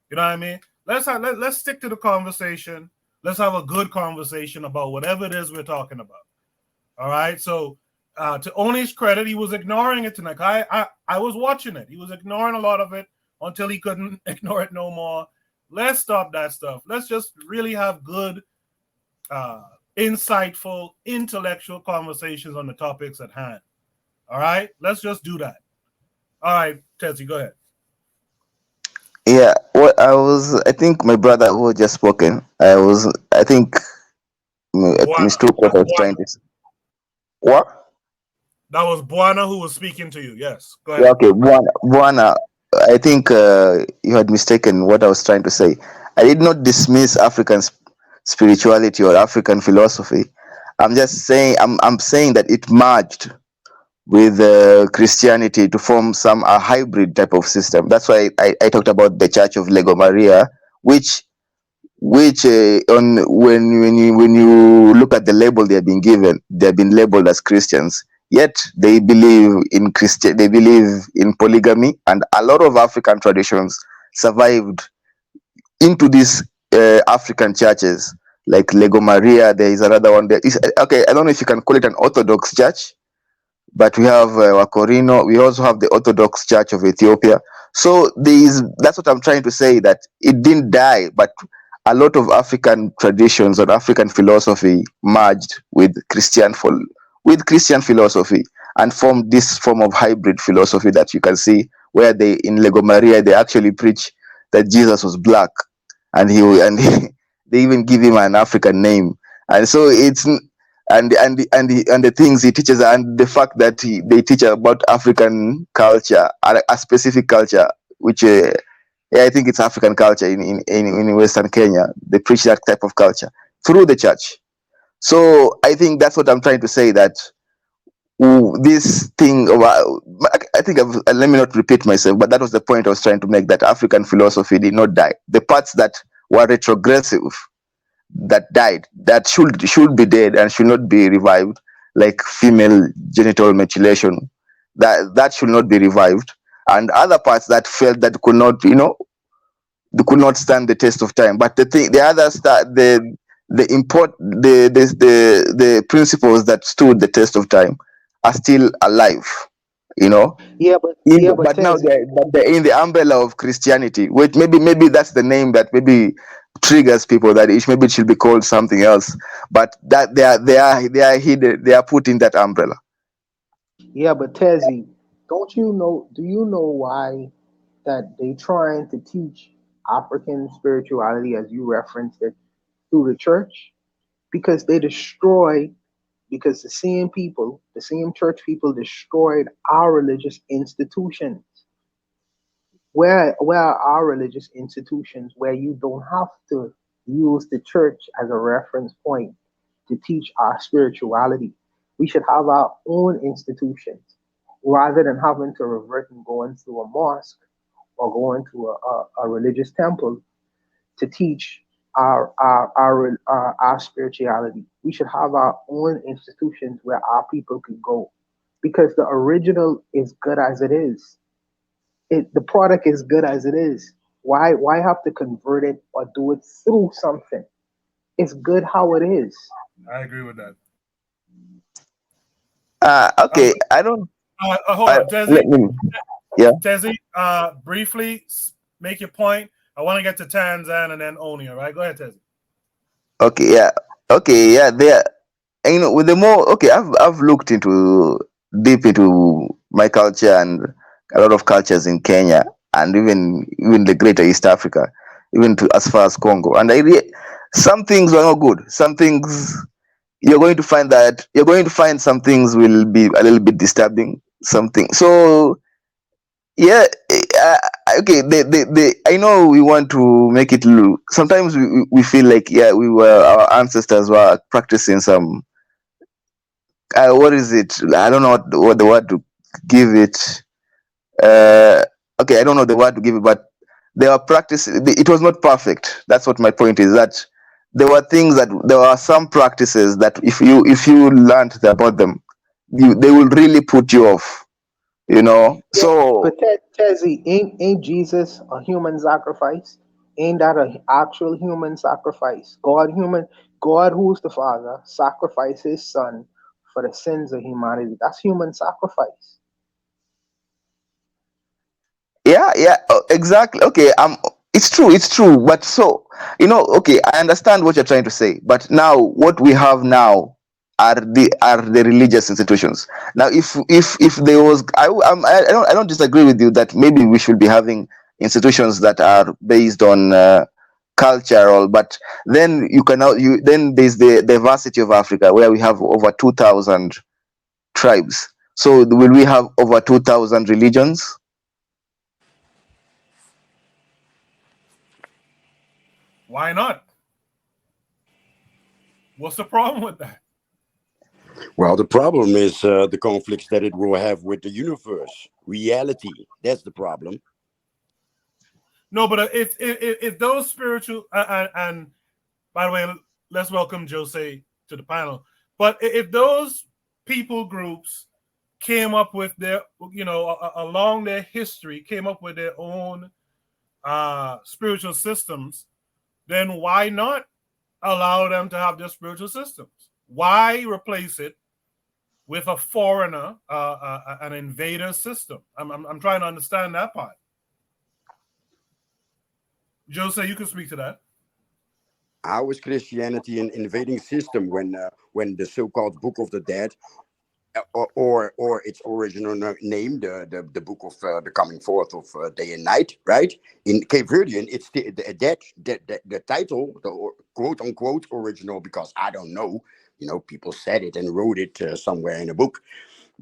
You know what I mean? Let's stick to the conversation. Let's have a good conversation about whatever it is we're talking about. All right. So to Oni's credit, he was ignoring it tonight. I was watching it. He was ignoring a lot of it until he couldn't ignore it no more. Let's stop that stuff. Let's just really have good, insightful, intellectual conversations on the topics at hand. All right. Let's just do that. All right, Tessie, go ahead. Yeah, I think my brother who had just spoken, I think Buana. mistook what That's I was Buana. trying to say. What? That was Buana who was speaking to you. Yes. Go Yeah, ahead. okay, Buana, I think you had mistaken what I was trying to say. I did not dismiss African spirituality or African philosophy. I'm just saying, I'm saying that it merged with Christianity to form a hybrid type of system. That's why I talked about the Church of Lego Maria, which on when you look at the label they have been given, they have been labeled as Christians. Yet they believe in they believe in polygamy, and a lot of African traditions survived into these African churches like Lego Maria. There is another one. There is, okay, I don't know if you can call it an Orthodox church, but we have Wakorino. We also have the Orthodox Church of Ethiopia. So that's what I'm trying to say, that it didn't die, but a lot of African traditions or African philosophy merged with Christian philosophy and formed this form of hybrid philosophy that you can see, where they in Lego Maria they actually preach that Jesus was black, and they even give him an African name, and so it's and the things he teaches, and the fact that they teach about African culture, a specific culture, which yeah, I think it's African culture in Western Kenya. They preach that type of culture through the church. So I think that's what I'm trying to say, that this thing I think let me not repeat myself, but that was the point I was trying to make, that African philosophy did not die. The parts that were retrogressive, that died, that should be dead and should not be revived, like female genital mutilation, that should not be revived, and other parts that felt that could not, they could not stand the test of time. But the others, that the principles that stood the test of time are still alive, you know. Yeah, but But now Tezzy, they're in the umbrella of Christianity, which maybe that's the name that maybe triggers people, that maybe it should be called something else. But that they are hidden, they are put in that umbrella. yeah, but Tezzy, don't you know? Do you know why that they trying to teach African spirituality, as you referenced it, through the church? Because they destroy because the same people, the same church people, destroyed our religious institutions. Where are our religious institutions where you don't have to use the church as a reference point to teach our spirituality? We should have our own institutions rather than having to revert and go into a mosque or go into a religious temple to teach our spirituality. We should have our own institutions where our people could go, because the original is good as it is. The product is good as it is. Why have to convert it or do it through something? It's good how it is. I agree with that. Okay, I don't. Hold on, Tezzy. Let me. Yeah. Tezzy, briefly make your point. I want to get to Tanzan and then Oni. All right, go ahead, Tezzy. Okay. Yeah. Okay. Yeah. There. And, with the more. Okay. I've looked into deep into my culture and a lot of cultures in Kenya and even the greater East Africa, even to as far as Congo. And some things were not good. Some things you're going to find some things will be a little bit disturbing. Something. So yeah, okay. I know we want to make it look. Sometimes we feel like our ancestors were practicing some. What is it? I don't know what the word to give it. Okay, I don't know the word to give it, but they were practicing. It was not perfect. That's what my point is. That there were some practices that if you learned about them, they will really put you off. Yeah, So but Tezzy, ain't Jesus a human sacrifice? Ain't that an actual human sacrifice? God, who's the Father, sacrificed His Son for the sins of humanity. That's human sacrifice. yeah, exactly. Okay, it's true, but so okay, I understand what you're trying to say, but now what we have now are the religious institutions. Now if there was I don't disagree with you that maybe we should be having institutions that are based on cultural, but then then there's the diversity of Africa where we have over 2,000 tribes. So will we have over 2,000 religions? Why not? What's the problem with that? Well, the problem is the conflicts that it will have with the universe, reality. That's the problem. No, but if those spiritual and by the way, let's welcome Jose to the panel. But if those people groups came up with their, along their history, came up with their own spiritual systems, then why not allow them to have their spiritual systems? Why replace it with a foreigner, an invader system? I'm trying to understand that part. Jose, you can speak to that. How is Christianity an invading system when the so-called Book of the Dead, or its original name, the Book of the Coming Forth of Day and Night, right? In Cape Verdean, it's the title, the quote unquote original, because I don't know, people said it and wrote it somewhere in a book.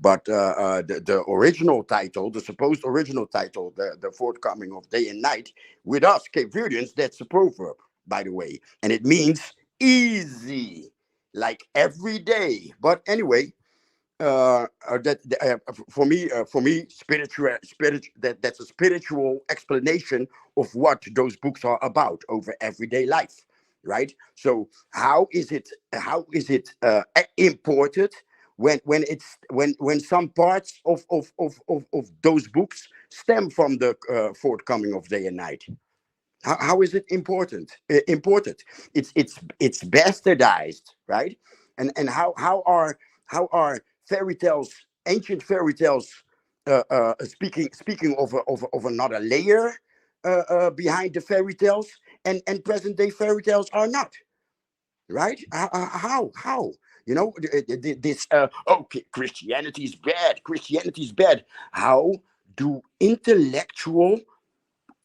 But the original title, the supposed original title, the forthcoming of Day and Night, with us Cape Verdeans, that's a proverb, by the way, and it means easy, like every day. But anyway, for me, that's a spiritual explanation of what those books are about over everyday life, right? So how is it imported when some parts of those books stem from the forthcoming of Day and Night? How is it imported? It's bastardized, right? And how are fairy tales, ancient fairy tales, speaking of another layer behind the fairy tales, and present day fairy tales are not, right? How this okay, Christianity is bad. How do intellectual,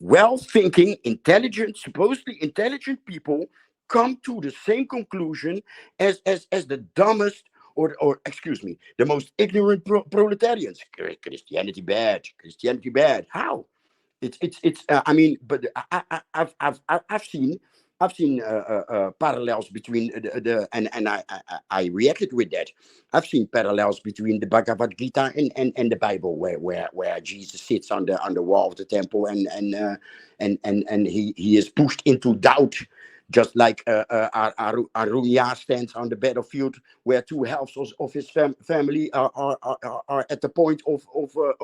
well-thinking, intelligent, supposedly intelligent people come to the same conclusion as the dumbest or excuse me, the most ignorant proletarians. Christianity bad, Christianity bad. How? It's I mean, but I've seen parallels between and I reacted with that. I've seen parallels between the Bhagavad Gita and the Bible, where Jesus sits on the wall of the temple and he is pushed into doubt, just like Arunya stands on the battlefield, where two halves of his family are at the point of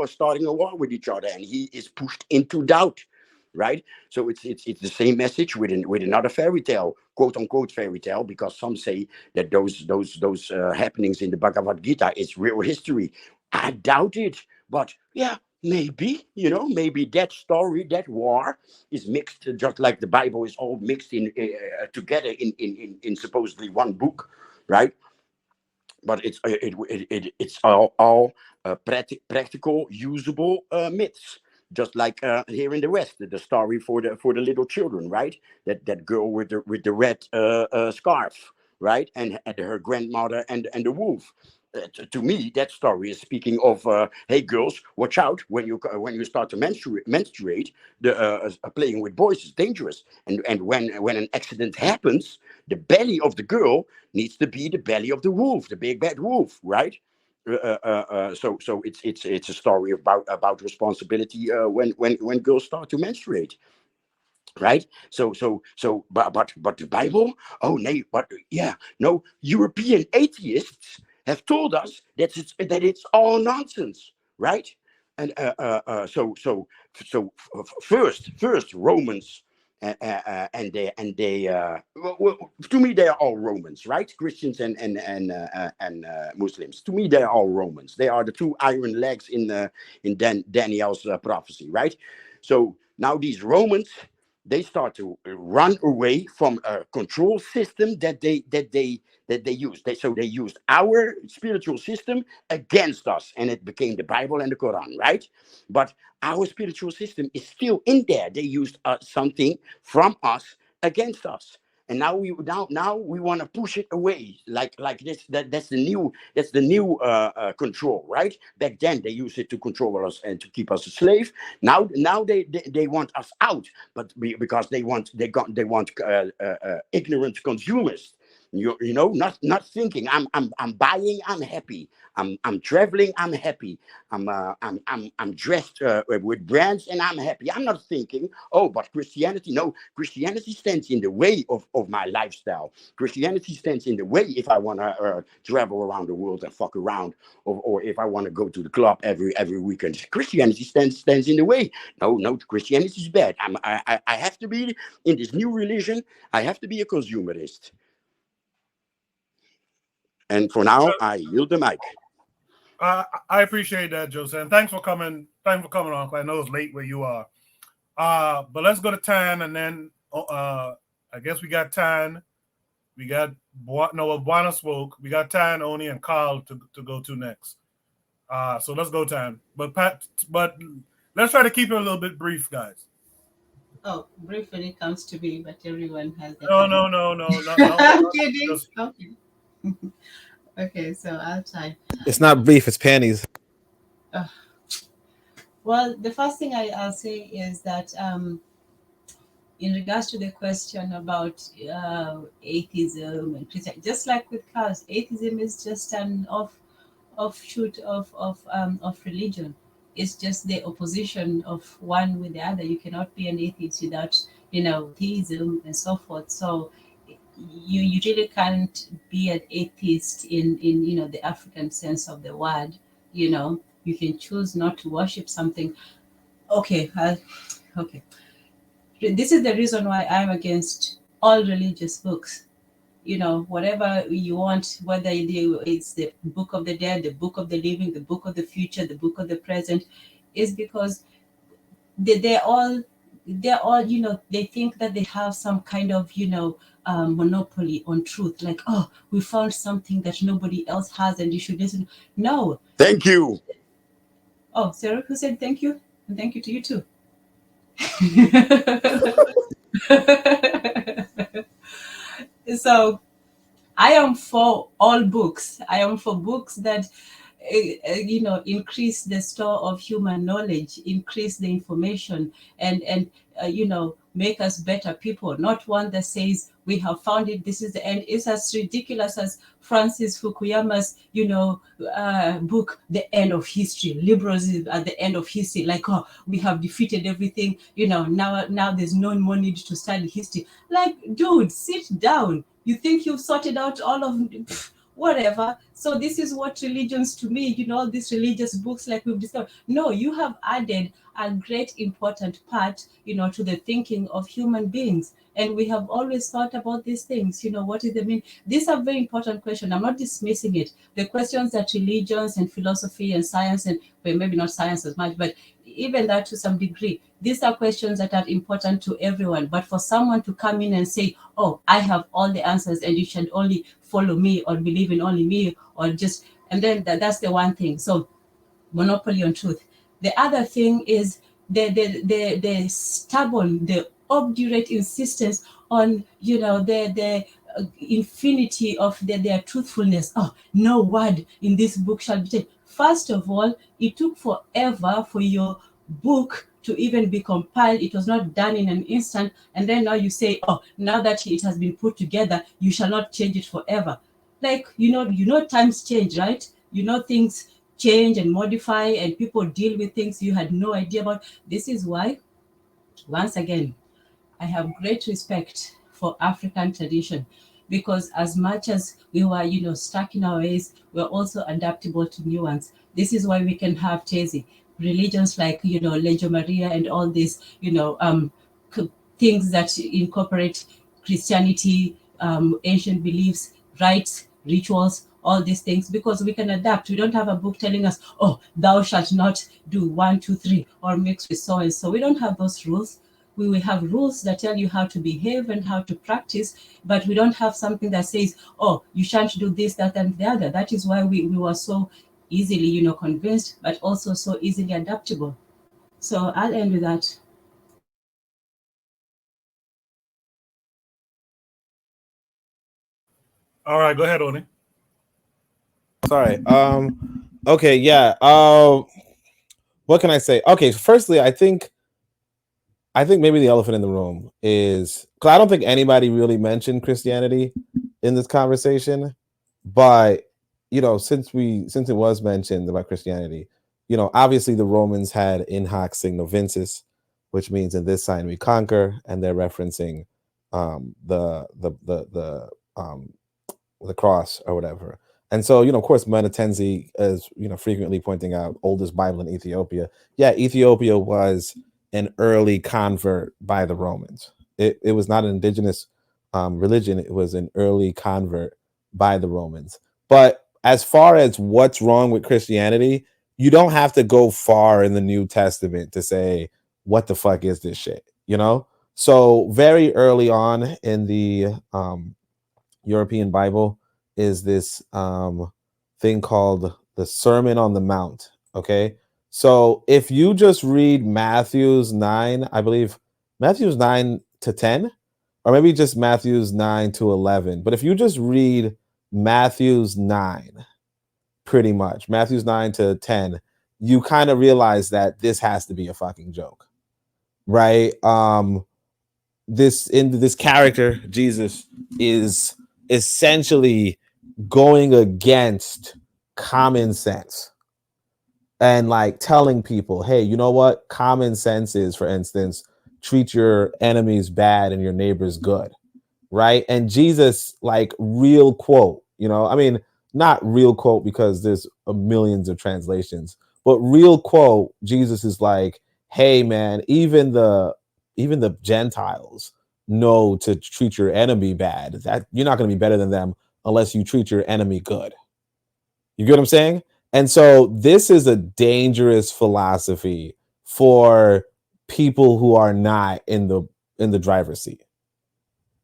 starting a war with each other, and he is pushed into doubt, right? So it's the same message with another fairy tale, quote unquote fairy tale, because some say that those happenings in the Bhagavad Gita is real history. I doubt it, but yeah, maybe, maybe that story, that war is mixed, just like the Bible is all mixed in together in supposedly one book, right? But it's all practical, usable myths. Just like here in the West, the story for the little children, right? That girl with the red scarf, right? And her grandmother and the wolf. To me, that story is speaking of, hey girls, watch out when you start to menstruate. The playing with boys is dangerous, and when an accident happens, the belly of the girl needs to be the belly of the wolf, the big bad wolf, right? So it's a story about responsibility when girls start to menstruate, right? But the Bible, oh no, but yeah, no, European atheists have told us that it's all nonsense, right? And first Romans. Well, to me they are all Romans, right? Christians and Muslims. To me they are all Romans. They are the two iron legs in Daniel's prophecy, right? So now these Romans, they start to run away from a control system that they used. They used our spiritual system against us, and it became the Bible and the Quran, right? But our spiritual system is still in there. They used something from us against us, and now we want to push it away, like this. That's the new control, right? Back then they used it to control us and to keep us a slave. Now they want us out, but because they want ignorant consumers. Not thinking. I'm buying. I'm happy. I'm traveling. I'm happy. I'm dressed with brands, and I'm happy. I'm not thinking, oh, but Christianity. No, Christianity stands in the way of my lifestyle. Christianity stands in the way if I want to travel around the world and fuck around, or if I want to go to the club every weekend. Christianity stands in the way. No, Christianity is bad. I have to be in this new religion. I have to be a consumerist. And for now, I yield the mic. I appreciate that, Joseph. And thanks for coming. Thanks for coming on. I know it's late where you are. But let's go to Tan, and then I guess we got Tan. We got Buana spoke. We got Tan, Oni, and Carl to go to next. So let's go, Tan. But let's try to keep it a little bit brief, guys. Oh, brief when it comes to me, but everyone has that. No. I'm kidding. Okay. Okay, so I'll try. It's not brief, it's panties. Well, the first thing I'll say is that in regards to the question about atheism and Christianity, just like with cars, atheism is just an offshoot of religion. It's just the opposition of one with the other. You cannot be an atheist without, theism and so forth. So you really can't be an atheist in the African sense of the word. You can choose not to worship something. Okay. This is the reason why I'm against all religious books. Whatever you want, whether it's the book of the dead, the book of the living, the book of the future, the book of the present, is because they're all, they think that they have some kind of, monopoly on truth. Like, oh, we found something that nobody else has and you should listen. No. Thank you. Oh, Sarah, who said thank you? And thank you to you too. So I am for all books. I am for books that increase the store of human knowledge, increase the information, and make us better people. Not one that says we have found it, this is the end. It's as ridiculous as Francis Fukuyama's book, The End of History. Liberals is at the end of history, like, oh, we have defeated everything, now there's no more need to study history. Like, dude, sit down. You think you've sorted out all of whatever. So this is what religions to me, all these religious books like we've discovered. No, you have added a great important part, to the thinking of human beings. And we have always thought about these things, what is the mean? These are very important questions. I'm not dismissing it. The questions that religions and philosophy and science, and well, maybe not science as much, but even that to some degree, these are questions that are important to everyone. But for someone to come in and say, oh, I have all the answers and you should only follow me or believe in only me, or just, and then that's the one thing. So monopoly on truth. The other thing is the stubborn, the obdurate insistence on the infinity of their truthfulness. Oh, no word in this book shall be taken. First of all, it took forever for your book to even be compiled. It was not done in an instant. And then now you say, oh, now that it has been put together, you shall not change it forever. Like, times change, right? Things change and modify, and people deal with things you had no idea about. This is why, once again, I have great respect for African tradition, because as much as we were, stuck in our ways, we're also adaptable to new ones. This is why we can have Tezi. Religions like, Legio Maria and all these, things that incorporate Christianity, ancient beliefs, rites, rituals, all these things, because we can adapt. We don't have a book telling us, oh, thou shalt not do 1, 2, 3, or mix with so and so. We don't have those rules. We will have rules that tell you how to behave and how to practice, but we don't have something that says, oh, you shan't do this, that, and the other. That is why we were so easily, convinced, but also so easily adaptable. So I'll end with that. All right, go ahead, Oni. Sorry. Okay, yeah. What can I say? Okay, firstly, I think maybe the elephant in the room is, because I don't think anybody really mentioned Christianity in this conversation, but since it was mentioned about Christianity, obviously the Romans had in hoc signo vinces, which means in this sign we conquer, and they're referencing the cross or whatever. And so, of course, Menatenzi is, frequently pointing out oldest Bible in Ethiopia. Yeah, Ethiopia was an early convert by the Romans. It was not an indigenous religion. It was an early convert by the Romans. But as far as what's wrong with Christianity, you don't have to go far in the New Testament to say, what the fuck is this shit? So very early on in the European Bible is this thing called the Sermon on the Mount. Okay, so if you just read Matthew's 9, I believe Matthew's 9 to 10, or maybe just Matthew's 9 to 11, but if you just read Matthew's 9, pretty much Matthew's 9 to 10, you kind of realize that this has to be a fucking joke, right? This character Jesus is essentially going against common sense and like telling people, hey, you know what common sense is? For instance, treat your enemies bad and your neighbors good, right? And Jesus, like, real quote, I mean, not real quote because there's millions of translations, but real quote, Jesus is like, hey man, even the Gentiles know to treat your enemy bad. That you're not going to be better than them unless you treat your enemy good. You get what I'm saying? And so this is a dangerous philosophy for people who are not in the driver's seat.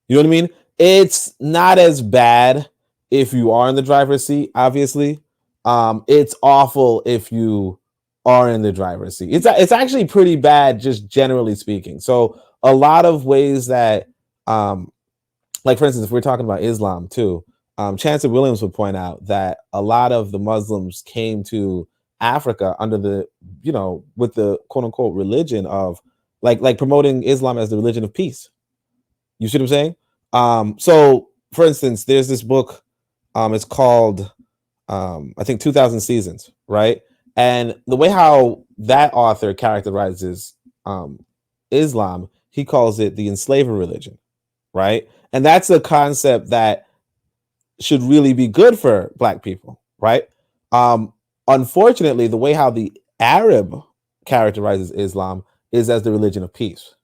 You know what I mean? It's not as bad if you are in the driver's seat, obviously. It's awful if you are in the driver's seat. It's actually pretty bad, just generally speaking. So a lot of ways that, like for instance, if we're talking about Islam too, Chancellor Williams would point out that a lot of the Muslims came to Africa under the, with the quote unquote religion of like promoting Islam as the religion of peace. You see what I'm saying? So for instance, there's this book, it's called, I think 2000 Seasons, right? And the way how that author characterizes Islam, he calls it the enslaver religion, right? And that's a concept that should really be good for Black people, right? Unfortunately, the way how the Arab characterizes Islam is as the religion of peace,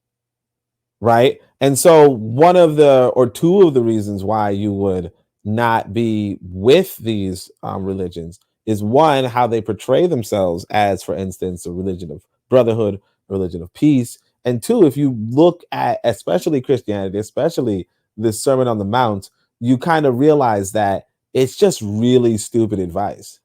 right? And so one of the, or two of the reasons why you would not be with these religions is one, how they portray themselves as, for instance, a religion of brotherhood, a religion of peace. And two, if you look at especially Christianity, especially the Sermon on the Mount, you kind of realize that it's just really stupid advice.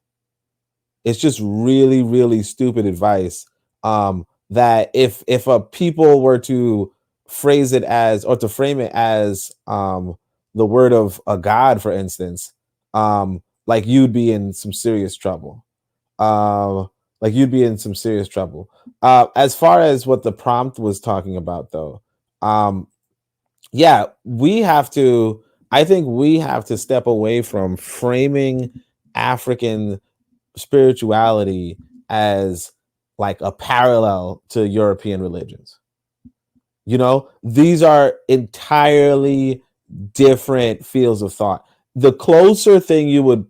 It's just really, really stupid advice. That if a people were to phrase it as, or to frame it as the word of a God, for instance, like you'd be in some serious trouble. Like you'd be in some serious trouble. As far as what the prompt was talking about, though, yeah, I think we have to step away from framing African spirituality as like a parallel to European religions. These are entirely different fields of thought. The closer thing you would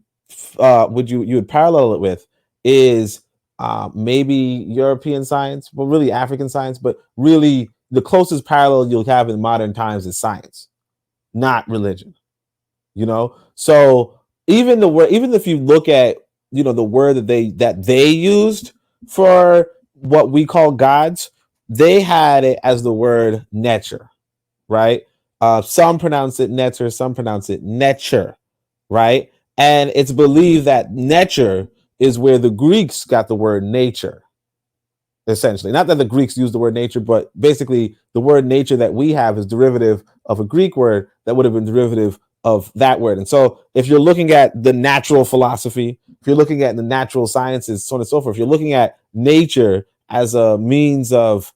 parallel it with is maybe European science, but really African science, but really the closest parallel you'll have in modern times is science, not religion. So even the word, even if you look at the word that they used for what we call gods, they had it as the word nature, right? Some pronounce it netter, some pronounce it nature, right? And it's believed that nature is where the Greeks got the word nature, essentially. Not that the Greeks used the word nature, but basically the word nature that we have is derivative of a Greek word that would have been derivative of that word. And so if you're looking at the natural philosophy, if you're looking at the natural sciences, so on and so forth, if you're looking at nature as a means of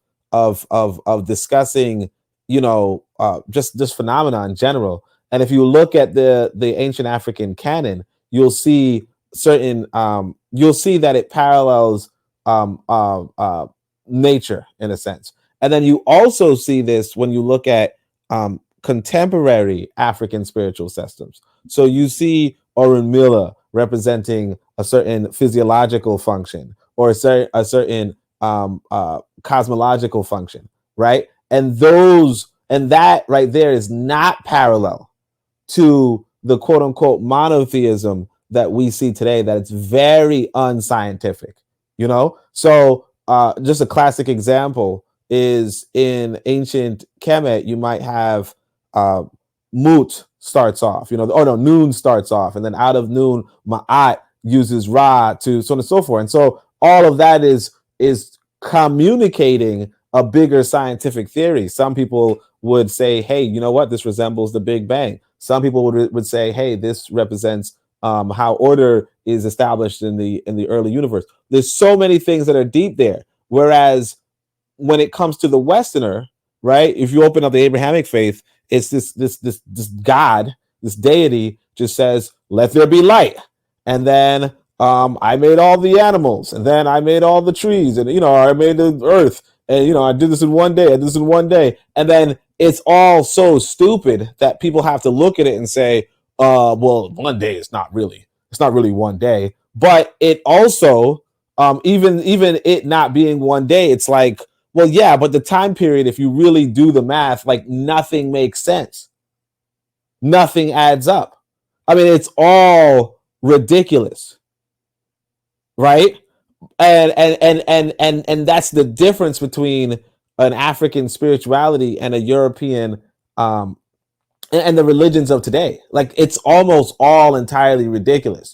discussing, just phenomena in general. And if you look at the ancient African canon, you'll see that it parallels nature in a sense. And then you also see this when you look at contemporary African spiritual systems. So you see Orunmila representing a certain physiological function or a certain cosmological function, right? And that right there is not parallel to the quote unquote monotheism that we see today, that it's very unscientific, So just a classic example is in ancient Kemet, you might have Mut starts off, Noon starts off, and then out of Noon, Ma'at uses Ra to so on and so forth. And so all of that is communicating a bigger scientific theory. Some people would say, hey, you know what? This resembles the Big Bang. Some people would say, hey, this represents how order is established in the early universe. There's so many things that are deep there. Whereas when it comes to the Westerner, right? If you open up the Abrahamic faith, it's this God, this deity just says, let there be light. And then I made all the animals, and then I made all the trees, and I made the earth, and I did this in one day, and then it's all so stupid that people have to look at it and say, well, one day it's not really one day. But it also, even it not being one day, it's like, well, yeah, but the time period, if you really do the math, like nothing makes sense. Nothing adds up. I mean, it's all ridiculous. Right? And that's the difference between an African spirituality and a European and the religions of today. Like it's almost all entirely ridiculous.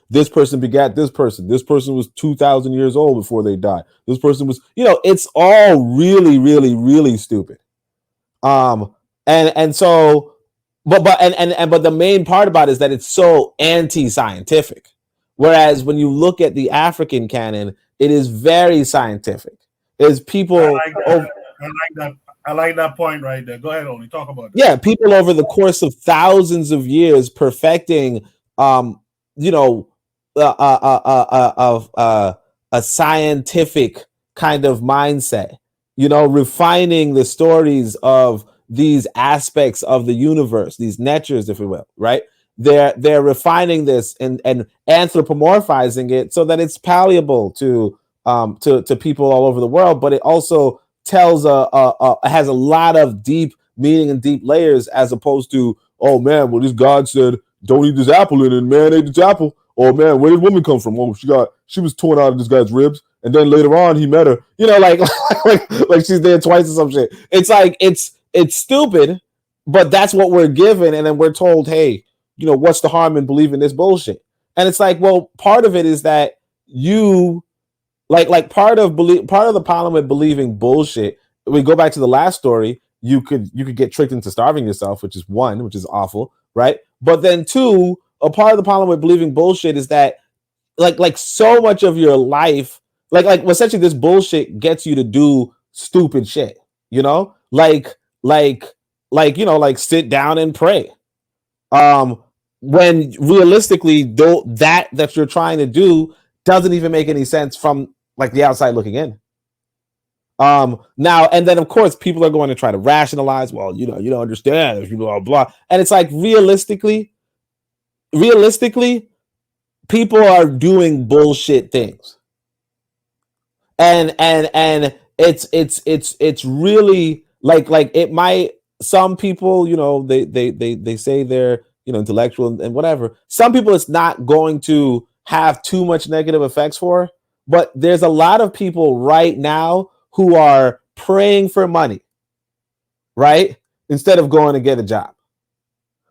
This person begat this person. This person was 2,000 years old before they died. This person was, it's all really, really, really stupid. And so but the main part about it is that it's so anti-scientific. Whereas when you look at the African canon, it is very scientific. There's I people like that. over, I like that. I like that point right there. Go ahead, Oni. Talk about that. yeah, people over the course of thousands of years perfecting, you know, a scientific kind of mindset, refining the stories of these aspects of the universe, these natures, if you will, right? They're refining this and anthropomorphizing it so that it's palatable to people all over the world, but it also tells has a lot of deep meaning and deep layers, as opposed to, oh man, well, this God said don't eat this apple, and man ate this apple. Oh man, where did woman come from? Oh, she was torn out of this guy's ribs, and then later on he met her. Like she's there twice or some shit. It's like it's stupid, but that's what we're given, and then we're told, hey, what's the harm in believing this bullshit? And it's like, well, part of it is that you part of the problem with believing bullshit. We go back to the last story. You could get tricked into starving yourself, which is one, which is awful, right? But then two, a part of the problem with believing bullshit is that like so much of your life, like essentially this bullshit gets you to do stupid shit, like sit down and pray. When realistically, though, that you're trying to do doesn't even make any sense from like the outside looking in. Now, and then of course people are going to try to rationalize, well, you don't understand, blah blah. And it's like realistically, people are doing bullshit things. And it's really like it might, some people, they say they're, intellectual and whatever. Some people it's not going to have too much negative effects for, but there's a lot of people right now who are praying for money, right? Instead of going to get a job.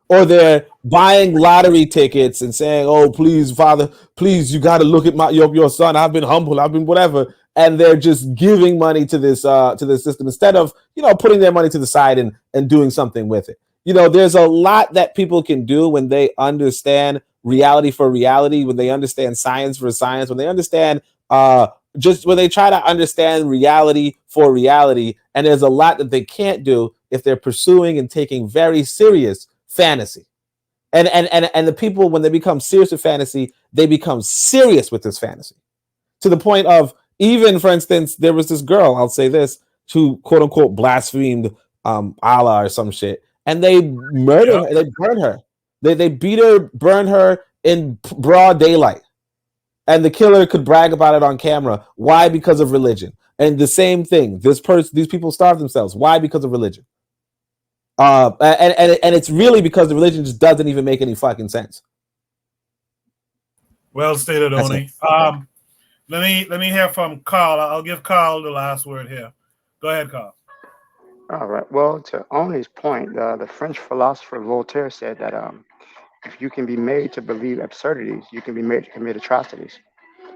Or they're buying lottery tickets and saying, "Oh, please, Father, please, you got to look at your son. I've been humble. I've been whatever." And they're just giving money to this system instead of putting their money to the side and doing something with it. There's a lot that people can do when they understand reality for reality, when they understand science for science, when they understand just when they try to understand reality for reality. And there's a lot that they can't do if they're pursuing and taking very serious fantasy. And the people, when they become serious with fantasy, they become serious with this fantasy to the point of, even, for instance, there was this girl, I'll say this, who quote unquote blasphemed Allah or some shit, and they murdered her, they burned her, they beat her, burned her in broad daylight, and the killer could brag about it on camera. Why? Because of religion. And the same thing, these people starve themselves. Why? Because of religion. And it's really because the religion just doesn't even make any fucking sense. Well stated, Oni. Let me hear from Carl. I'll give Carl the last word here. Go ahead, Carl. All right. Well, to Oni's point, the French philosopher Voltaire said that if you can be made to believe absurdities, you can be made to commit atrocities.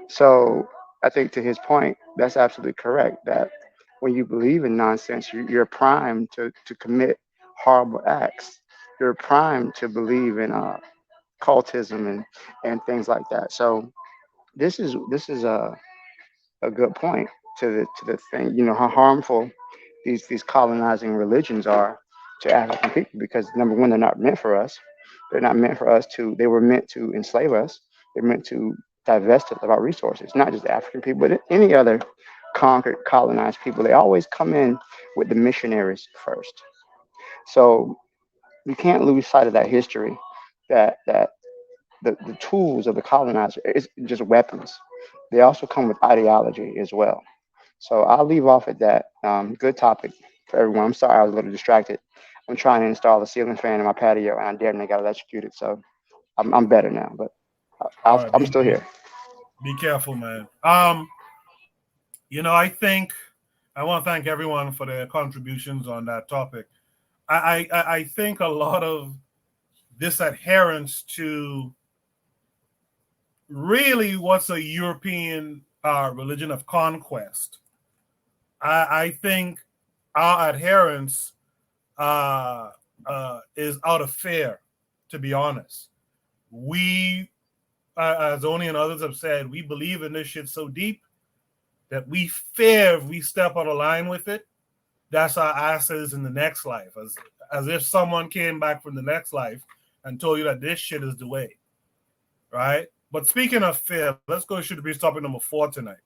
So I think to his point, that's absolutely correct. That when you believe in nonsense, you're primed to commit horrible acts. You're primed to believe in cultism and things like that. So this is a good point to the thing. You know how harmful these colonizing religions are to African people, because number one, they're not meant for us. They're not meant for us to. They were meant to enslave us. They're meant to divest us of our resources. Not just African people, but any other conquered, colonized people. They always come in with the missionaries first. So we can't lose sight of that history. That the tools of the colonizer is just weapons. They also come with ideology as well. So I'll leave off at that. Good topic for everyone. I'm sorry I was a little distracted. I'm trying to install a ceiling fan in my patio, and I damn near got electrocuted. So I'm better now, but All right, I'm still here. be careful, man. I think I want to thank everyone for their contributions on that topic. I think a lot of this adherence to really what's a European religion of conquest. I think our adherence is out of fear, to be honest. We, as Oni and others have said, we believe in this shit so deep that we fear if we step out of line with it, that's our asses in the next life. As if someone came back from the next life and told you that this shit is the way, right? But speaking of fear, let's go to the topic number 4 tonight.